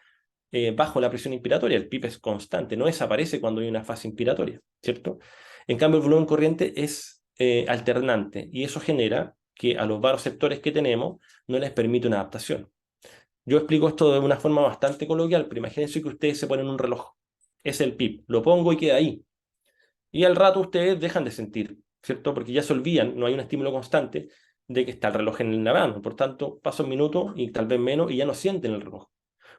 bajo la presión inspiratoria. El PIB es constante, no desaparece cuando hay una fase inspiratoria, ¿cierto? En cambio, el volumen corriente es alternante, y eso genera que a los varoreceptores que tenemos no les permite una adaptación. Yo explico esto de una forma bastante coloquial, pero imagínense que ustedes se ponen un reloj. Es el PIB, lo pongo y queda ahí. Y al rato ustedes dejan de sentir, ¿cierto? Porque ya se olvidan, no hay un estímulo constante de que está el reloj en la mano. Por tanto, pasa un minuto y tal vez menos y ya no sienten el reloj.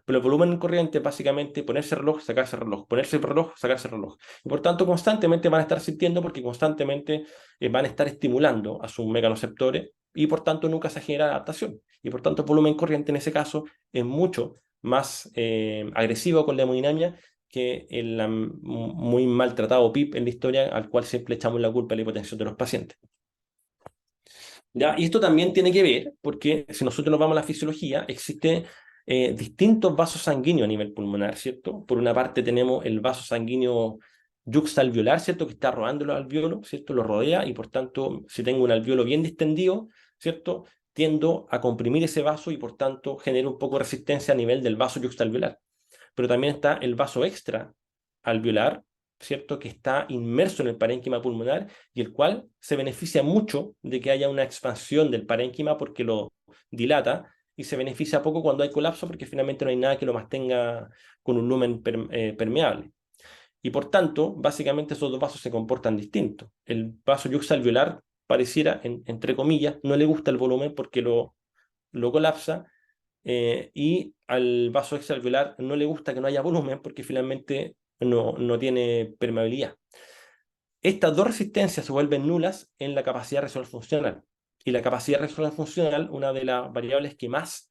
Pero el volumen corriente es básicamente ponerse reloj, sacarse reloj, ponerse reloj, sacarse reloj. Y por tanto, constantemente van a estar sintiendo porque constantemente van a estar estimulando a sus mecaноceptores y por tanto nunca se genera adaptación. Y por tanto, el volumen corriente en ese caso es mucho más agresivo con la hemodinamia que el muy maltratado PIB en la historia, al cual siempre echamos la culpa de la hipotensión de los pacientes. ¿Ya? Y esto también tiene que ver, porque si nosotros nos vamos a la fisiología, existe distintos vasos sanguíneos a nivel pulmonar, ¿cierto? Por una parte tenemos el vaso sanguíneo yuxtalveolar, ¿cierto? Que está rodeando los alvéolos, ¿cierto? Lo rodea, y por tanto, si tengo un alvéolo bien distendido, ¿cierto? Tiendo a comprimir ese vaso y por tanto genero un poco de resistencia a nivel del vaso yuxtalveolar. Pero también está el vaso extraalveolar, ¿cierto? Que está inmerso en el parénquima pulmonar y el cual se beneficia mucho de que haya una expansión del parénquima porque lo dilata, y se beneficia poco cuando hay colapso porque finalmente no hay nada que lo mantenga con un lumen permeable. Y por tanto, básicamente esos dos vasos se comportan distintos. El vaso yuxtalveolar pareciera, entre comillas, no le gusta el volumen porque lo colapsa, y al vaso extraalveolar no le gusta que no haya volumen porque finalmente no tiene permeabilidad. Estas dos resistencias se vuelven nulas en la capacidad resonal funcional. Y la capacidad resonal funcional, una de las variables que más,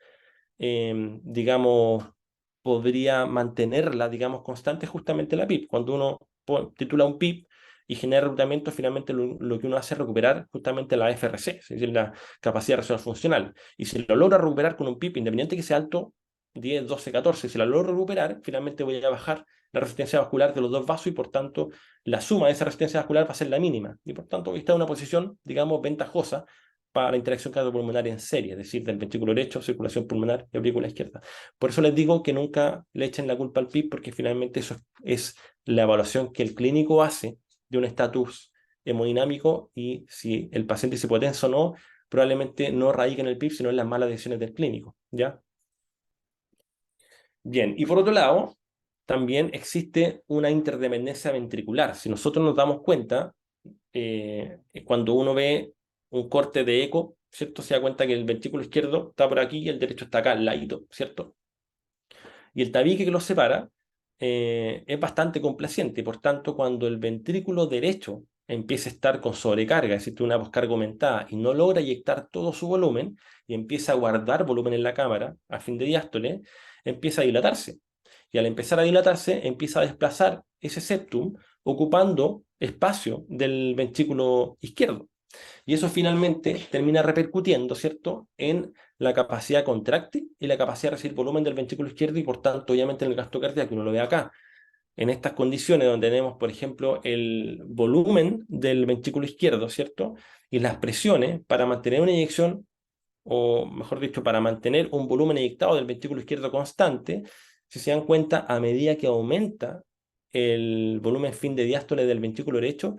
digamos, podría mantenerla, digamos, constante, es justamente la PIB. Cuando uno titula un PIB y genera reclutamiento, finalmente lo que uno hace es recuperar justamente la FRC, es decir, la capacidad resonal funcional. Y si lo logra recuperar con un PIB, independiente que sea alto, 10, 12, 14, si la logro recuperar, finalmente voy a bajar la resistencia vascular de los dos vasos y por tanto la suma de esa resistencia vascular va a ser la mínima. Y por tanto está en una posición, digamos, ventajosa para la interacción cardiopulmonar en serie, es decir, del ventrículo derecho, circulación pulmonar y aurícula izquierda. Por eso les digo que nunca le echen la culpa al PIB, porque finalmente eso es la evaluación que el clínico hace de un estatus hemodinámico, y si el paciente es hipotenso o no, probablemente no radica en el PIB, sino en las malas decisiones del clínico, ¿ya? Bien, y por otro lado, también existe una interdependencia ventricular. Si nosotros nos damos cuenta, cuando uno ve un corte de eco, ¿cierto? Se da cuenta que el ventrículo izquierdo está por aquí y el derecho está acá al ladito, ¿cierto? Y el tabique que los separa es bastante complaciente. Por tanto, cuando el ventrículo derecho empieza a estar con sobrecarga, es decir, una poscarga aumentada, y no logra eyectar todo su volumen, y empieza a guardar volumen en la cámara a fin de diástole, empieza a dilatarse. Y al empezar a dilatarse, empieza a desplazar ese septum, ocupando espacio del ventrículo izquierdo. Y eso finalmente termina repercutiendo, ¿cierto?, en la capacidad contráctil y la capacidad de recibir volumen del ventrículo izquierdo y, por tanto, obviamente, en el gasto cardíaco, uno lo ve acá. En estas condiciones donde tenemos, por ejemplo, el volumen del ventrículo izquierdo, ¿cierto?, y las presiones para mantener una eyección, o mejor dicho, para mantener un volumen eyectado del ventrículo izquierdo constante, si se dan cuenta, a medida que aumenta el volumen fin de diástole del ventrículo derecho,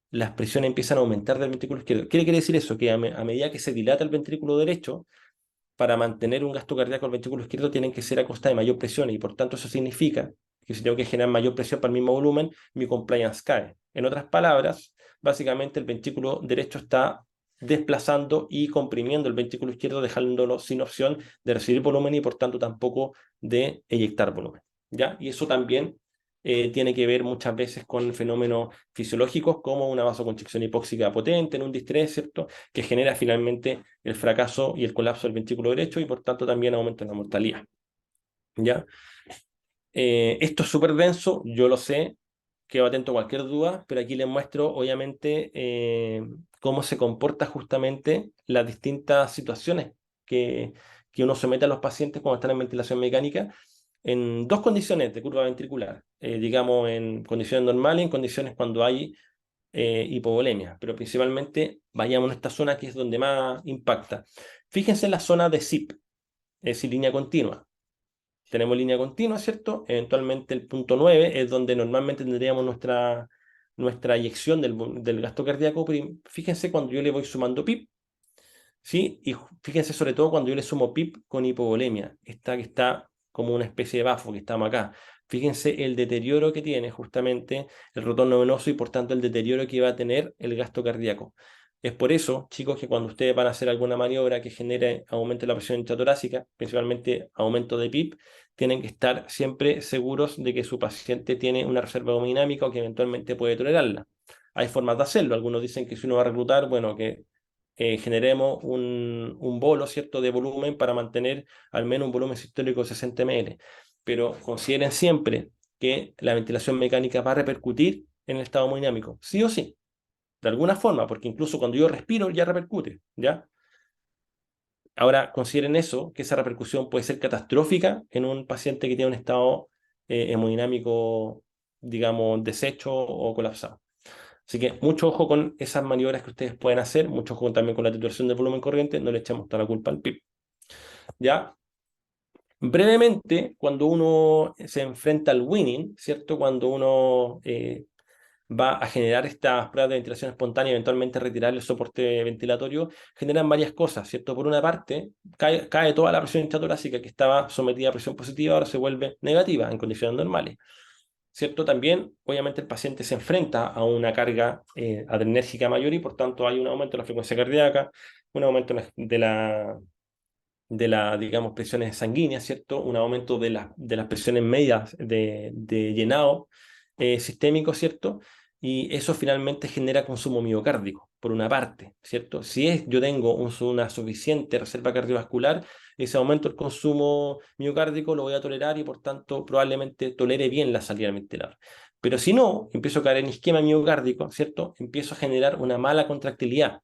las presiones empiezan a aumentar del ventrículo izquierdo. ¿Qué quiere decir eso? Que a medida que se dilata el ventrículo derecho, para mantener un gasto cardíaco al ventrículo izquierdo tienen que ser a costa de mayor presión, y por tanto eso significa que si tengo que generar mayor presión para el mismo volumen, mi compliance cae. En otras palabras, básicamente el ventrículo derecho está desplazando y comprimiendo el ventrículo izquierdo, dejándolo sin opción de recibir volumen y por tanto tampoco de eyectar volumen, ¿ya? Y eso también tiene que ver muchas veces con fenómenos fisiológicos como una vasoconstricción hipóxica potente en un distrés, ¿cierto?, que genera finalmente el fracaso y el colapso del ventrículo derecho y por tanto también aumenta la mortalidad, ¿ya? Esto es súper denso, yo lo sé, quedo atento a cualquier duda, pero aquí les muestro obviamente cómo se comporta justamente las distintas situaciones que uno somete a los pacientes cuando están en ventilación mecánica en dos condiciones de curva ventricular, digamos en condiciones normales y en condiciones cuando hay hipovolemia, pero principalmente vayamos a esta zona que es donde más impacta. Fíjense en la zona de SIP, es decir, línea continua. Tenemos línea continua, ¿cierto? Eventualmente el punto 9 es donde normalmente tendríamos nuestra eyección del gasto cardíaco, pero fíjense cuando yo le voy sumando PIP, ¿sí? Y fíjense sobre todo cuando yo le sumo PIP con hipovolemia, esta que está como una especie de bafo que estamos acá. Fíjense el deterioro que tiene justamente el retorno venoso y por tanto el deterioro que va a tener el gasto cardíaco. Es por eso, chicos, que cuando ustedes van a hacer alguna maniobra que genere aumento de la presión intratorácica, principalmente aumento de PIP, tienen que estar siempre seguros de que su paciente tiene una reserva hemodinámica o que eventualmente puede tolerarla. Hay formas de hacerlo. Algunos dicen que si uno va a reclutar, bueno, que generemos un bolo, ¿cierto?, de volumen para mantener al menos un volumen sistólico de 60 ml. Pero consideren siempre que la ventilación mecánica va a repercutir en el estado hemodinámico, sí o sí, de alguna forma, porque incluso cuando yo respiro ya repercute, ¿ya? Ahora, consideren eso, que esa repercusión puede ser catastrófica en un paciente que tiene un estado hemodinámico, digamos, deshecho o colapsado. Así que mucho ojo con esas maniobras que ustedes pueden hacer, mucho ojo también con la titulación del volumen corriente, no le echemos toda la culpa al PIB. ¿Ya? Brevemente, cuando uno se enfrenta al winning, ¿cierto? Cuando uno va a generar estas pruebas de ventilación espontánea y eventualmente retirar el soporte ventilatorio, generan varias cosas, ¿cierto? Por una parte, cae toda la presión intratorácica que estaba sometida a presión positiva, ahora se vuelve negativa en condiciones normales, ¿cierto? También, obviamente, el paciente se enfrenta a una carga adrenérgica mayor y, por tanto, hay un aumento de la frecuencia cardíaca, un aumento digamos, presiones sanguíneas, ¿cierto? Un aumento de las presiones medias de llenado sistémico, ¿cierto? Y eso finalmente genera consumo miocárdico, por una parte, ¿cierto? Si yo tengo una suficiente reserva cardiovascular, ese aumento del consumo miocárdico lo voy a tolerar y por tanto probablemente tolere bien la salida del ventilador. Pero si no, empiezo a caer en isquema miocárdico, ¿cierto? Empiezo a generar una mala contractilidad.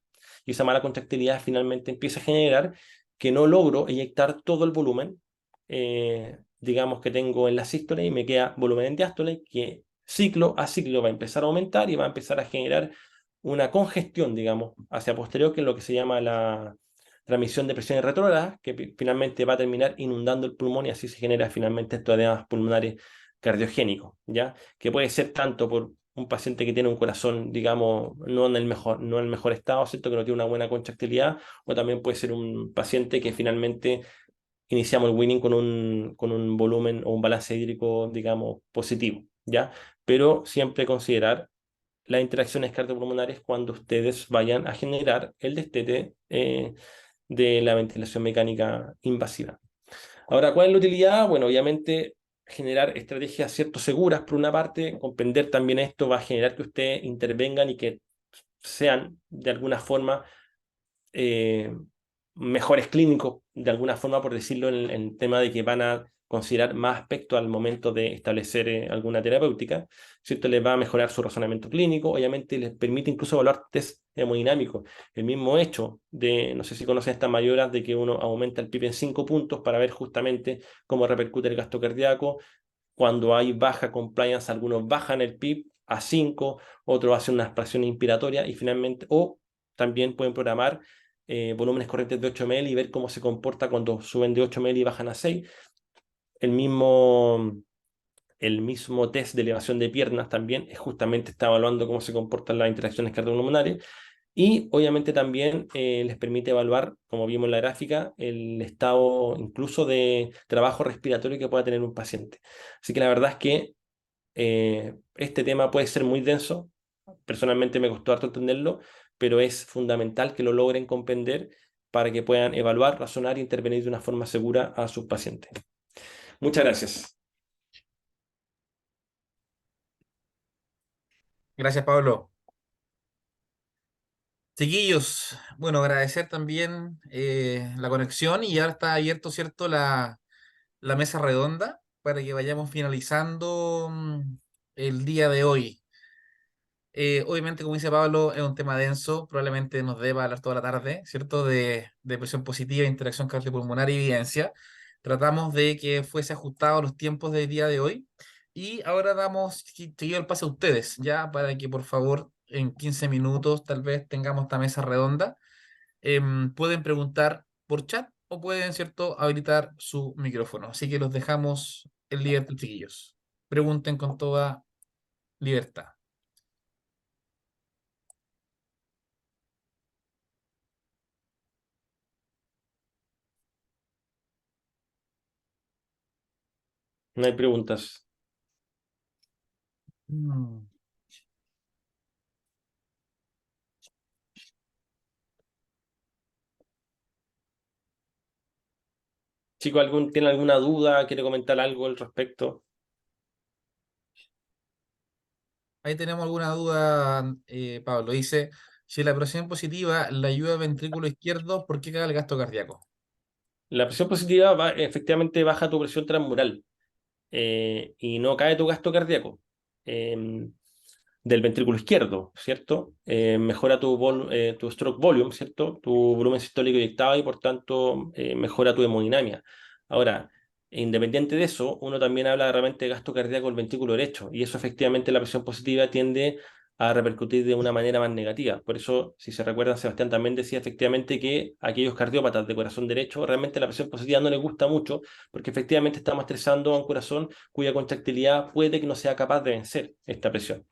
Y esa mala contractilidad finalmente empieza a generar que no logro eyectar todo el volumen, digamos, que tengo en la sístole y me queda volumen en diástole que ciclo a ciclo va a empezar a aumentar y va a empezar a generar una congestión, digamos, hacia posterior, que es lo que se llama la transmisión de presiones retrógradas, que finalmente va a terminar inundando el pulmón y así se genera finalmente estos edemas pulmonares cardiogénicos, ¿ya? Que puede ser tanto por un paciente que tiene un corazón, digamos, no en el mejor estado, ¿cierto? Que no tiene una buena contractilidad, o también puede ser un paciente que finalmente iniciamos el weaning con un volumen o un balance hídrico, digamos, positivo, ¿ya? Pero siempre considerar las interacciones cardiopulmonares cuando ustedes vayan a generar el destete de la ventilación mecánica invasiva. Ahora, ¿cuál es la utilidad? Bueno, obviamente generar estrategias cierto seguras por una parte, comprender también esto va a generar que ustedes intervengan y que sean de alguna forma mejores clínicos, de alguna forma, por decirlo, en el tema de que van a considerar más aspectos al momento de establecer alguna terapéutica, ¿cierto? Les va a mejorar su razonamiento clínico, obviamente les permite incluso evaluar test hemodinámicos. El mismo hecho de, no sé si conocen estas mayoras, de que uno aumenta el PIB en 5 puntos para ver justamente cómo repercute el gasto cardíaco. Cuando hay baja compliance, algunos bajan el PIB a 5, otros hacen una aspiración inspiratoria y finalmente, o también pueden programar volúmenes corrientes de 8 ml y ver cómo se comporta cuando suben de 8 ml y bajan a 6. El mismo test de elevación de piernas también justamente está evaluando cómo se comportan las interacciones cardiopulmonares y obviamente también les permite evaluar, como vimos en la gráfica, el estado incluso de trabajo respiratorio que pueda tener un paciente. Así que la verdad es que este tema puede ser muy denso. Personalmente me costó harto entenderlo, pero es fundamental que lo logren comprender para que puedan evaluar, razonar e intervenir de una forma segura a sus pacientes. Muchas gracias. Gracias, Pablo. Chiquillos, bueno, agradecer también la conexión y ahora está abierto, ¿cierto? La mesa redonda para que vayamos finalizando el día de hoy. Obviamente, como dice Pablo, es un tema denso, probablemente nos deba hablar toda la tarde, ¿cierto? De presión positiva, interacción cardiopulmonar y evidencia. Tratamos de que fuese ajustado a los tiempos del día de hoy. Y ahora damos seguido el paso a ustedes, ya para que por favor en 15 minutos tal vez tengamos esta mesa redonda. Pueden preguntar por chat o pueden, ¿cierto?, habilitar su micrófono. Así que los dejamos en libertad, chiquillos. Pregunten con toda libertad. No hay preguntas. Mm. Chico, ¿tiene alguna duda? ¿Quiere comentar algo al respecto? Ahí tenemos alguna duda, Pablo. Dice, si la presión positiva le ayuda al ventrículo izquierdo, ¿por qué cae el gasto cardíaco? La presión positiva efectivamente baja tu presión transmural y no cae tu gasto cardíaco. Del ventrículo izquierdo, ¿cierto? Mejora tu stroke volume, ¿cierto? Tu volumen sistólico eyectado y por tanto mejora tu hemodinamia. Ahora, independiente de eso, uno también habla realmente de gasto cardíaco del ventrículo derecho y eso efectivamente la presión positiva tiende a repercutir de una manera más negativa. Por eso, si se recuerdan, Sebastián también decía efectivamente que a aquellos cardiópatas de corazón derecho realmente la presión positiva no les gusta mucho porque efectivamente estamos estresando a un corazón cuya contractilidad puede que no sea capaz de vencer esta presión.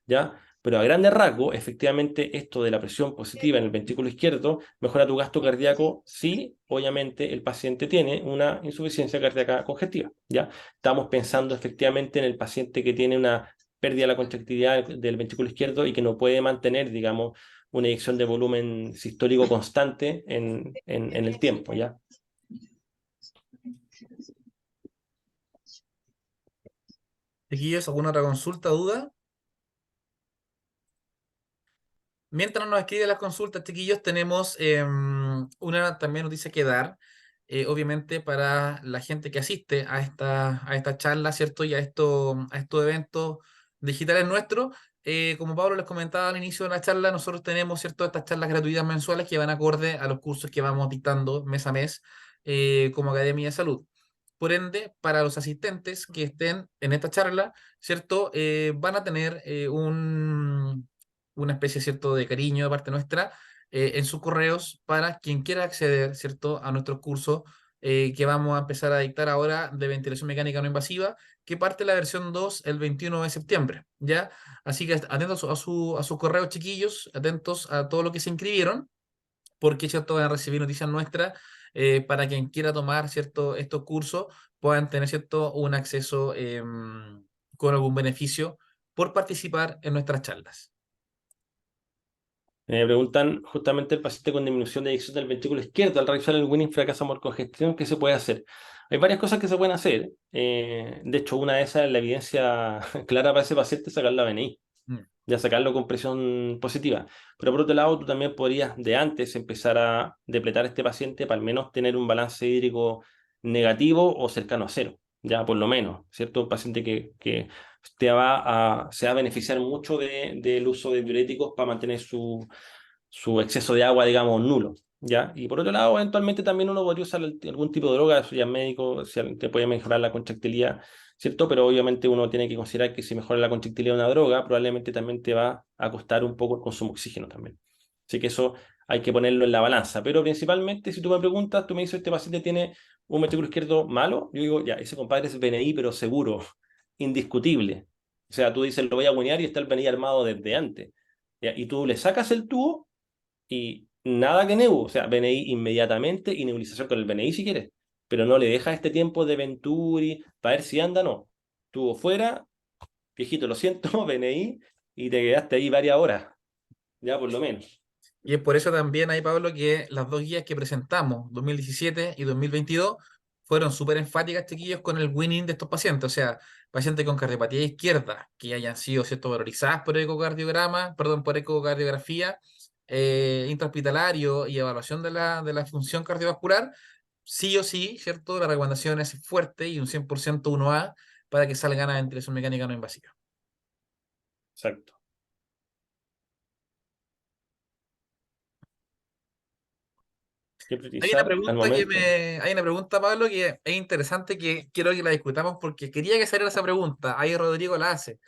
¿Ya? Pero a grandes rasgos, efectivamente, esto de la presión positiva en el ventrículo izquierdo mejora tu gasto cardíaco si, obviamente, el paciente tiene una insuficiencia cardíaca congestiva, ¿ya? Estamos pensando efectivamente en el paciente que tiene una pérdida de la contractilidad del ventrículo izquierdo y que no puede mantener, digamos, una eyección de volumen sistólico constante en el tiempo, ¿ya? Chiquillos, ¿alguna otra consulta, duda? Mientras nos escriben las consultas, chiquillos, tenemos una también noticia que dar, obviamente para la gente que asiste a esta charla, ¿cierto? Y a estos eventos digitales nuestros. Como Pablo les comentaba al inicio de la charla, nosotros tenemos, ¿cierto?, estas charlas gratuitas mensuales que van acorde a los cursos que vamos dictando mes a mes como Academia de Salud. Por ende, para los asistentes que estén en esta charla, ¿cierto? Van a tener una especie, ¿cierto?, de cariño de parte nuestra en sus correos para quien quiera acceder, ¿cierto?, a nuestros cursos que vamos a empezar a dictar ahora de ventilación mecánica no invasiva, que parte la versión 2 el 21 de septiembre, ¿ya? Así que atentos a sus correos, chiquillos, atentos a todo lo que se inscribieron, porque, ¿cierto?, van a recibir noticias nuestras para quien quiera tomar, ¿cierto?, estos cursos, puedan tener, ¿cierto?, un acceso con algún beneficio por participar en nuestras charlas. Me preguntan justamente el paciente con disminución de eyección del ventrículo izquierdo al realizar el winning fracasa por congestión, ¿qué se puede hacer? Hay varias cosas que se pueden hacer. De hecho, una de esas es la evidencia clara para ese paciente, sacar la BNI, Mm. ya sacarlo con presión positiva. Pero por otro lado, tú también podrías de antes empezar a depletar a este paciente para al menos tener un balance hídrico negativo o cercano a cero, ya por lo menos, ¿cierto? Un paciente que se va a beneficiar mucho del uso de diuréticos para mantener su exceso de agua, digamos, nulo, ¿ya? Y por otro lado, eventualmente también uno podría usar algún tipo de droga, eso ya es médico, si te puede mejorar la contractilidad, ¿cierto? Pero obviamente uno tiene que considerar que si mejora la contractilidad de una droga, probablemente también te va a costar un poco el consumo de oxígeno también. Así que eso hay que ponerlo en la balanza. Pero principalmente, si tú me preguntas, tú me dices, este paciente tiene un ventrículo izquierdo malo, yo digo, ya, ese compadre es BNI, pero seguro, indiscutible. O sea, tú dices, lo voy a guinear y está el BNI armado desde antes. ¿Ya? Y tú le sacas el tubo y nada que nebu, o sea, BNI inmediatamente y nebulización con el BNI si quieres, pero no le dejas este tiempo de Venturi para ver si anda, no. Tuvo fuera, viejito, lo siento, BNI, y te quedaste ahí varias horas, ya por lo menos. Y es por eso también ahí, Pablo, que las dos guías que presentamos, 2017 y 2022, fueron súper enfáticas, chiquillos, con el winning de estos pacientes. O sea, pacientes con cardiopatía izquierda, que hayan sido, ¿cierto?, valorizadas por ecocardiograma, perdón, por ecocardiografía intrahospitalario y evaluación de la función cardiovascular, sí o sí, ¿cierto? La recomendación es fuerte y un 100% 1A para que salgan a ventilación mecánica no invasiva. Exacto. ¿Qué priorizar al momento? Hay una pregunta, Pablo, que es interesante, que quiero que la discutamos porque quería que saliera esa pregunta. Ahí Rodrigo la hace.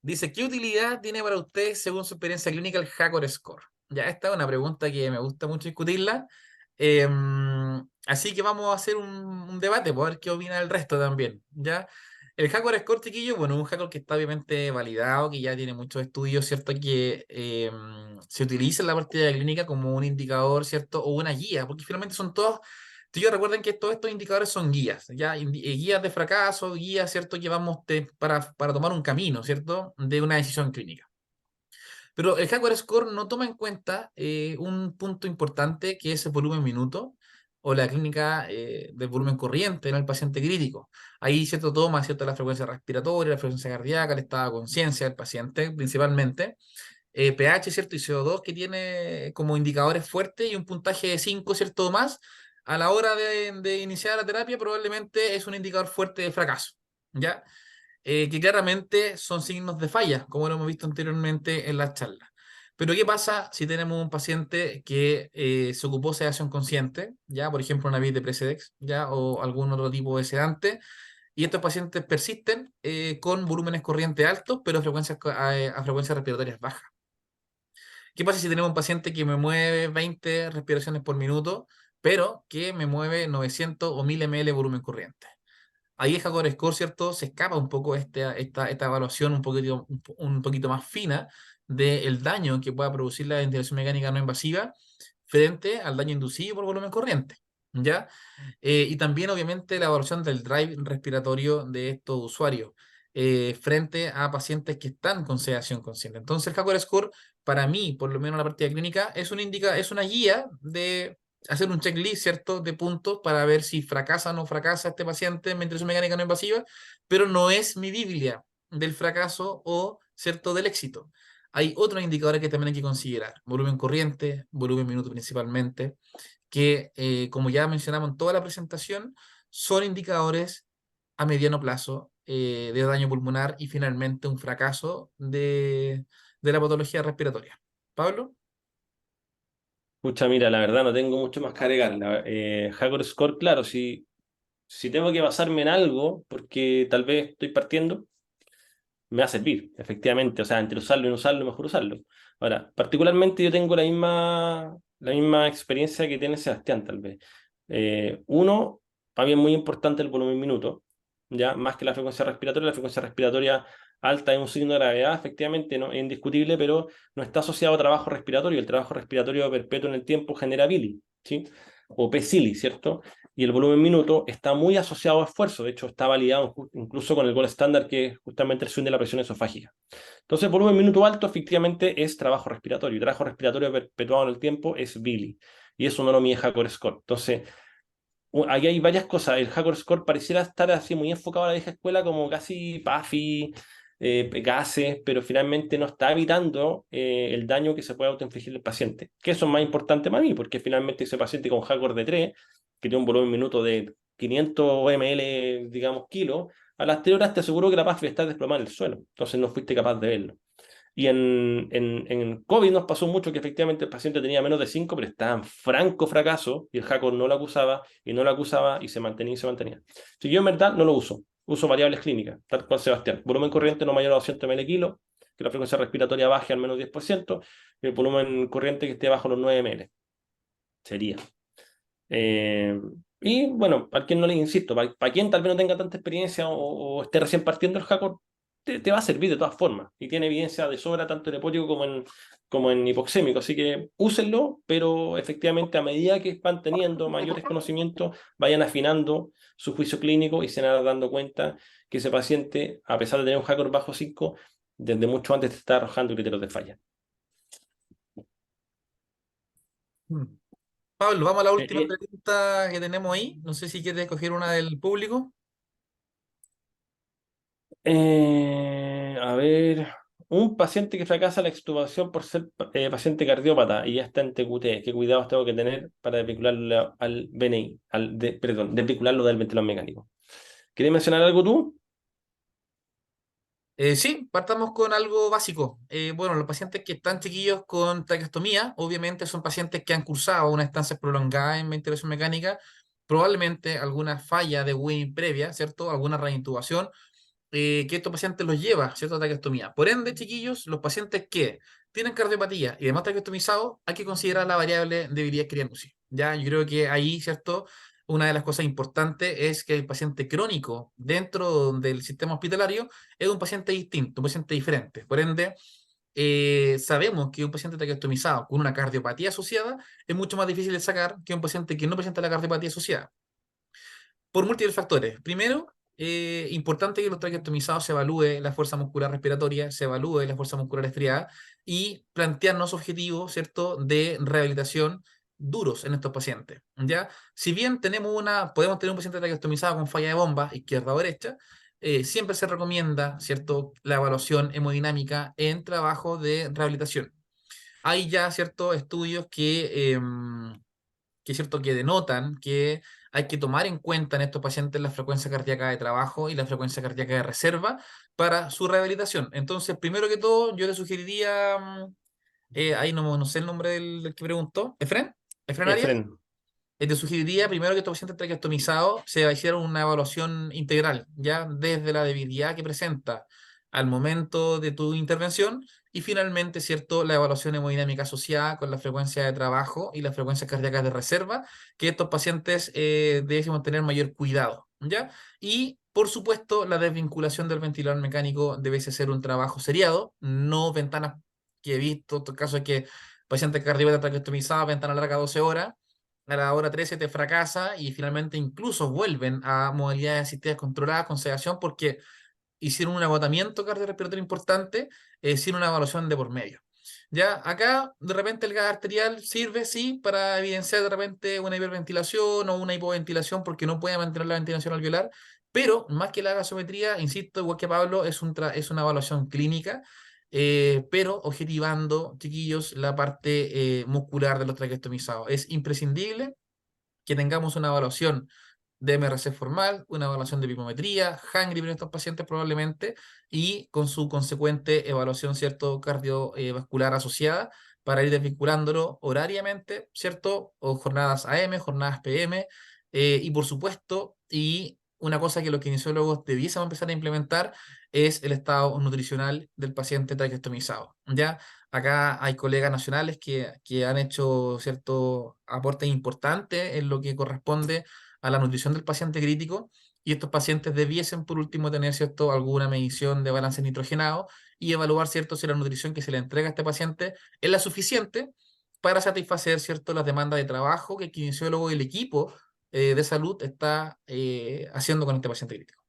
Dice, ¿qué utilidad tiene para usted, según su experiencia clínica, el HACOR Score? Ya, esta es una pregunta que me gusta mucho discutirla. Así que vamos a hacer un debate, por ver qué opina el resto también. ¿Ya? El HACOR Score, chiquillo, bueno, un HACOR que está obviamente validado, que ya tiene muchos estudios, ¿cierto? Que se utiliza en la partida clínica como un indicador, ¿cierto? O una guía, porque finalmente son todos. Yo recuerden que todos estos indicadores son guías, ya guías de fracaso, guías, ¿cierto? Que vamos para tomar un camino, ¿cierto? De una decisión clínica. Pero el Hardware Score no toma en cuenta un punto importante, que es el volumen minuto o la clínica del volumen corriente en el paciente crítico. Ahí, ¿cierto?, toma, ¿cierto?, la frecuencia respiratoria, la frecuencia cardíaca, el estado de conciencia del paciente principalmente. pH, ¿cierto? Y CO2, que tiene como indicadores fuertes, y un puntaje de 5, ¿cierto?, o más, a la hora de iniciar la terapia, probablemente es un indicador fuerte de fracaso, ¿ya? Que claramente son signos de falla, como lo hemos visto anteriormente en las charlas. Pero ¿qué pasa si tenemos un paciente que se ocupó sedación consciente, ya, por ejemplo, una VIX de Precedex, ya, o algún otro tipo de sedante, y estos pacientes persisten con volúmenes corrientes altos, pero a frecuencias respiratorias bajas? ¿Qué pasa si tenemos un paciente que me mueve 20 respiraciones por minuto, pero que me mueve 900 o 1000 ml de volumen corriente? Ahí el Hardware Score, ¿cierto? Se escapa un poco esta evaluación un poquito más fina del daño que pueda producir la ventilación mecánica no invasiva frente al daño inducido por volumen corriente, ¿ya? Y también, obviamente, la evaluación del drive respiratorio de estos usuarios frente a pacientes que están con sedación consciente. Entonces, el Hardware Score, para mí, por lo menos en la práctica clínica, es una guía de hacer un checklist, ¿cierto?, de puntos para ver si fracasa o no fracasa este paciente en ventilación mecánica no invasiva, pero no es mi Biblia del fracaso o, ¿cierto?, del éxito. Hay otros indicadores que también hay que considerar: volumen corriente, volumen minuto principalmente, que, como ya mencionamos en toda la presentación, son indicadores a mediano plazo de daño pulmonar y finalmente un fracaso de la patología respiratoria. ¿Pablo? Pucha, mira, la verdad no tengo mucho más que agregar. Hardware Score, claro, si tengo que basarme en algo, porque tal vez estoy partiendo, me va a servir, efectivamente. O sea, entre usarlo y no usarlo, mejor usarlo. Ahora, particularmente yo tengo la misma experiencia que tiene Sebastián, tal vez. Uno, para mí es muy importante el volumen minuto. ya más que la frecuencia respiratoria alta es un signo de gravedad, efectivamente, no, es indiscutible, pero no está asociado a trabajo respiratorio. El trabajo respiratorio perpetuo en el tiempo genera Billy, ¿sí? O PCILI, ¿cierto? Y el volumen minuto está muy asociado a esfuerzo. De hecho, está validado incluso con el gold estándar, que es justamente el swing de la presión esofágica. Entonces, el volumen minuto alto efectivamente es trabajo respiratorio. Y trabajo respiratorio perpetuado en el tiempo es Billy. Y eso no lo mide Hacker Score. Entonces, ahí hay varias cosas. El Hacker Score pareciera estar así muy enfocado a la vieja escuela, como casi PAFI, gases, pero finalmente no está evitando el daño que se puede autoinfligir el paciente. Que eso es más importante para mí, porque finalmente ese paciente con Hacker de 3, que tiene un volumen minuto de 500 ml, digamos, kilos, a las 3 horas te aseguro que la PAFI está desplomada en el suelo. Entonces no fuiste capaz de verlo. Y en COVID nos pasó mucho que efectivamente el paciente tenía menos de 5, pero estaba en franco fracaso y el Hacker no lo acusaba y no lo acusaba y se mantenía y se mantenía. Si yo en verdad no lo uso, uso variables clínicas, tal cual Sebastián. Volumen corriente no mayor a 200 ml kilo, que la frecuencia respiratoria baje al menos 10%, y el volumen corriente que esté bajo los 9 ml. Sería. Y bueno, para quien no le insisto, para quien tal vez no tenga tanta experiencia o esté recién partiendo el Hacker, te va a servir de todas formas. Y tiene evidencia de sobra tanto en hepótico como en hipoxémico. Así que úsenlo, pero efectivamente a medida que van teniendo mayores conocimientos, vayan afinando su juicio clínico y se van dando cuenta que ese paciente, a pesar de tener un Hacker bajo 5, desde mucho antes te está arrojando criterios de falla. Mm. Pablo, vamos a la Eh, última eh, pregunta que tenemos ahí. No sé si quieres escoger una del público. A ver, un paciente que fracasa la extubación por ser paciente cardiópata y ya está en TQT, ¿qué cuidados tengo que tener para desvincularlo al BNI, perdón, desvincularlo del ventilador mecánico? ¿Quieres mencionar algo tú? Sí, partamos con algo básico. Bueno, los pacientes que están chiquillos con traqueostomía, obviamente son pacientes que han cursado una estancia prolongada en ventilación mecánica, probablemente alguna falla de Winning previa, ¿cierto? Alguna reintubación, que estos pacientes los lleva, ¿cierto? A traqueostomía. Por ende, chiquillos, los pacientes que tienen cardiopatía y además traqueostomizados, hay que considerar la variable debilidad crianusis. Ya, yo creo que ahí, ¿cierto? Una de las cosas importantes es que el paciente crónico dentro del sistema hospitalario es un paciente distinto, un paciente diferente. Por ende, sabemos que un paciente traqueostomizado con una cardiopatía asociada es mucho más difícil de sacar que un paciente que no presenta la cardiopatía asociada por múltiples factores. Primero, importante que los traqueotomizados se evalúe la fuerza muscular respiratoria, se evalúe la fuerza muscular estriada y plantearnos objetivos, ¿cierto?, de rehabilitación duros en estos pacientes, ¿ya? Si bien podemos tener un paciente traqueostomizado con falla de bomba, izquierda o derecha, siempre se recomienda, ¿cierto?, la evaluación hemodinámica en trabajo de rehabilitación. Hay ya ciertos estudios que es cierto que denotan que hay que tomar en cuenta en estos pacientes la frecuencia cardíaca de trabajo y la frecuencia cardíaca de reserva para su rehabilitación. Entonces, primero que todo, yo le sugeriría, ahí no sé el nombre del que preguntó, ¿Efren? ¿Efren Arias? Efren. Te sugeriría primero que estos pacientes traqueostomizados se hiciera una evaluación integral, ya desde la debilidad que presenta al momento de tu intervención y finalmente, ¿cierto?, la evaluación hemodinámica asociada con la frecuencia de trabajo y las frecuencias cardíacas de reserva, que estos pacientes debemos tener mayor cuidado, ¿ya? Y, por supuesto, la desvinculación del ventilador mecánico debe ser un trabajo seriado, no ventanas que he visto, en casos que pacientes cardiópatas traqueostomizados, ventana larga 12 horas, a la hora 13 te fracasa y finalmente incluso vuelven a modalidades asistidas controladas con sedación porque hicieron un agotamiento cardiorrespiratorio importante sin una evaluación de por medio. Ya acá de repente el gas arterial sirve, sí, para evidenciar de repente una hiperventilación o una hipoventilación porque no puede mantener la ventilación alveolar, pero más que la gasometría, insisto, igual que Pablo, es una evaluación clínica, pero objetivando, chiquillos, la parte muscular de los traqueostomizados. Es imprescindible que tengamos una evaluación de MRC formal, una evaluación de pipometría, Hangry en estos pacientes probablemente, y con su consecuente evaluación, ¿cierto?, cardiovascular asociada, para ir desvinculándolo horariamente, ¿cierto?, o jornadas AM, jornadas PM, y por supuesto, y una cosa que los kinesiólogos debiésemos empezar a implementar es el estado nutricional del paciente traqueostomizado, ¿ya? Acá hay colegas nacionales que han hecho cierto aporte importante en lo que corresponde a la nutrición del paciente crítico y estos pacientes debiesen por último tener, ¿cierto?, alguna medición de balance nitrogenado y evaluar, ¿cierto?, si la nutrición que se le entrega a este paciente es la suficiente para satisfacer, ¿cierto?, las demandas de trabajo que el kinesiólogo y el equipo de salud está haciendo con este paciente crítico.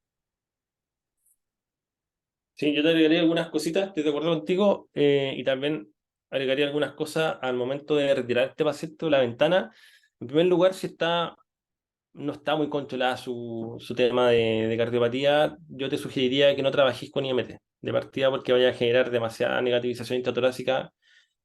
Sí, yo te agregaría algunas cositas, estoy de acuerdo contigo, y también agregaría algunas cosas al momento de retirar este paciente de la ventana. En primer lugar, si no está muy controlada su tema de cardiopatía, yo te sugeriría que no trabajes con IMT de partida porque vaya a generar demasiada negativización intratorácica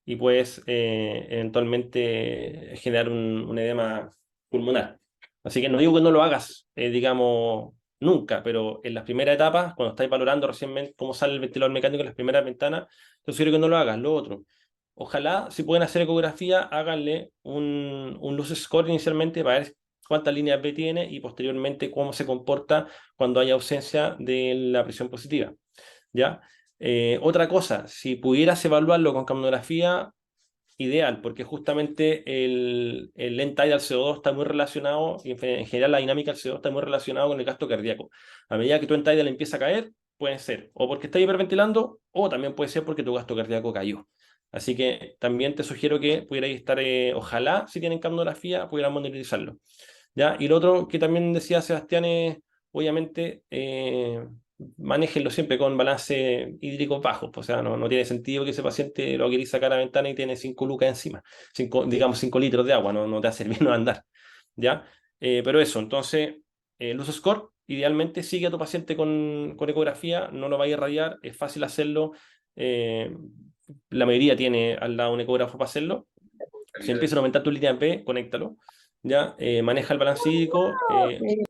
y puedes eventualmente generar un edema pulmonar. Así que no digo que no lo hagas, digamos, nunca, pero en las primeras etapas, cuando estáis valorando recién cómo sale el ventilador mecánico en las primeras ventanas, te sugiero que no lo hagas. Lo otro, ojalá, si pueden hacer ecografía, háganle un loss score inicialmente para ver cuántas líneas B tiene y posteriormente cómo se comporta cuando hay ausencia de la presión positiva. ¿Ya? Otra cosa, si pudieras evaluarlo con capnografía, ideal, porque justamente el end tidal CO2 está muy relacionado, y en general la dinámica del CO2 está muy relacionado con el gasto cardíaco. A medida que tu end tidal empieza a caer, puede ser o porque estás hiperventilando, o también puede ser porque tu gasto cardíaco cayó. Así que también te sugiero que pudierais estar, ojalá, si tienen capnografía, pudieran monitorizarlo. ¿Ya? Y lo otro que también decía Sebastián es, obviamente, manéjenlo siempre con balance hídrico bajo. O sea, no tiene sentido que ese paciente lo queréis sacar a la ventana y tiene 5 lucas encima. Digamos 5 litros de agua, no te va a servir no andar. ¿Ya? Pero eso, entonces, el uso score, idealmente sigue a tu paciente con ecografía, no lo vaya a irradiar, es fácil hacerlo. La mayoría tiene al lado un ecógrafo para hacerlo. Si empiezan a aumentar tu línea P, conéctalo. ¿Ya? Maneja el balance hídrico,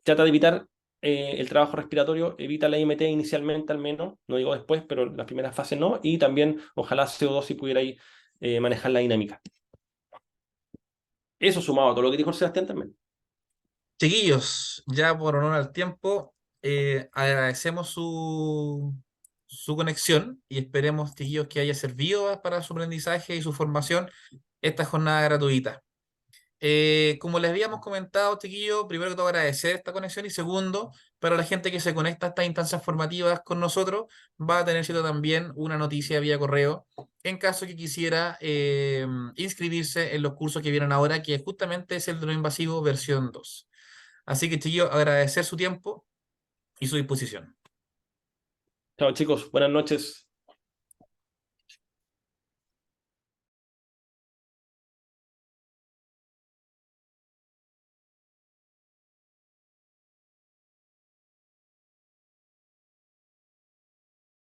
trata de evitar el trabajo respiratorio, evita la IMT inicialmente al menos, no digo después, pero en las primeras fases no, y también ojalá CO2 si pudiera ahí, manejar la dinámica. Eso sumado a todo lo que dijo el Sebastián también. Chiquillos, ya por honor al tiempo, agradecemos su conexión y esperemos, chiquillos, que haya servido para su aprendizaje y su formación esta jornada gratuita. Como les habíamos comentado, chiquillos, primero que todo agradecer esta conexión y segundo, para la gente que se conecta a estas instancias formativas con nosotros, va a tener cierto también una noticia vía correo en caso que quisiera inscribirse en los cursos que vienen ahora, que justamente es el de lo invasivo versión 2. Así que, chiquillos, agradecer su tiempo y su disposición. Chao chicos, buenas noches.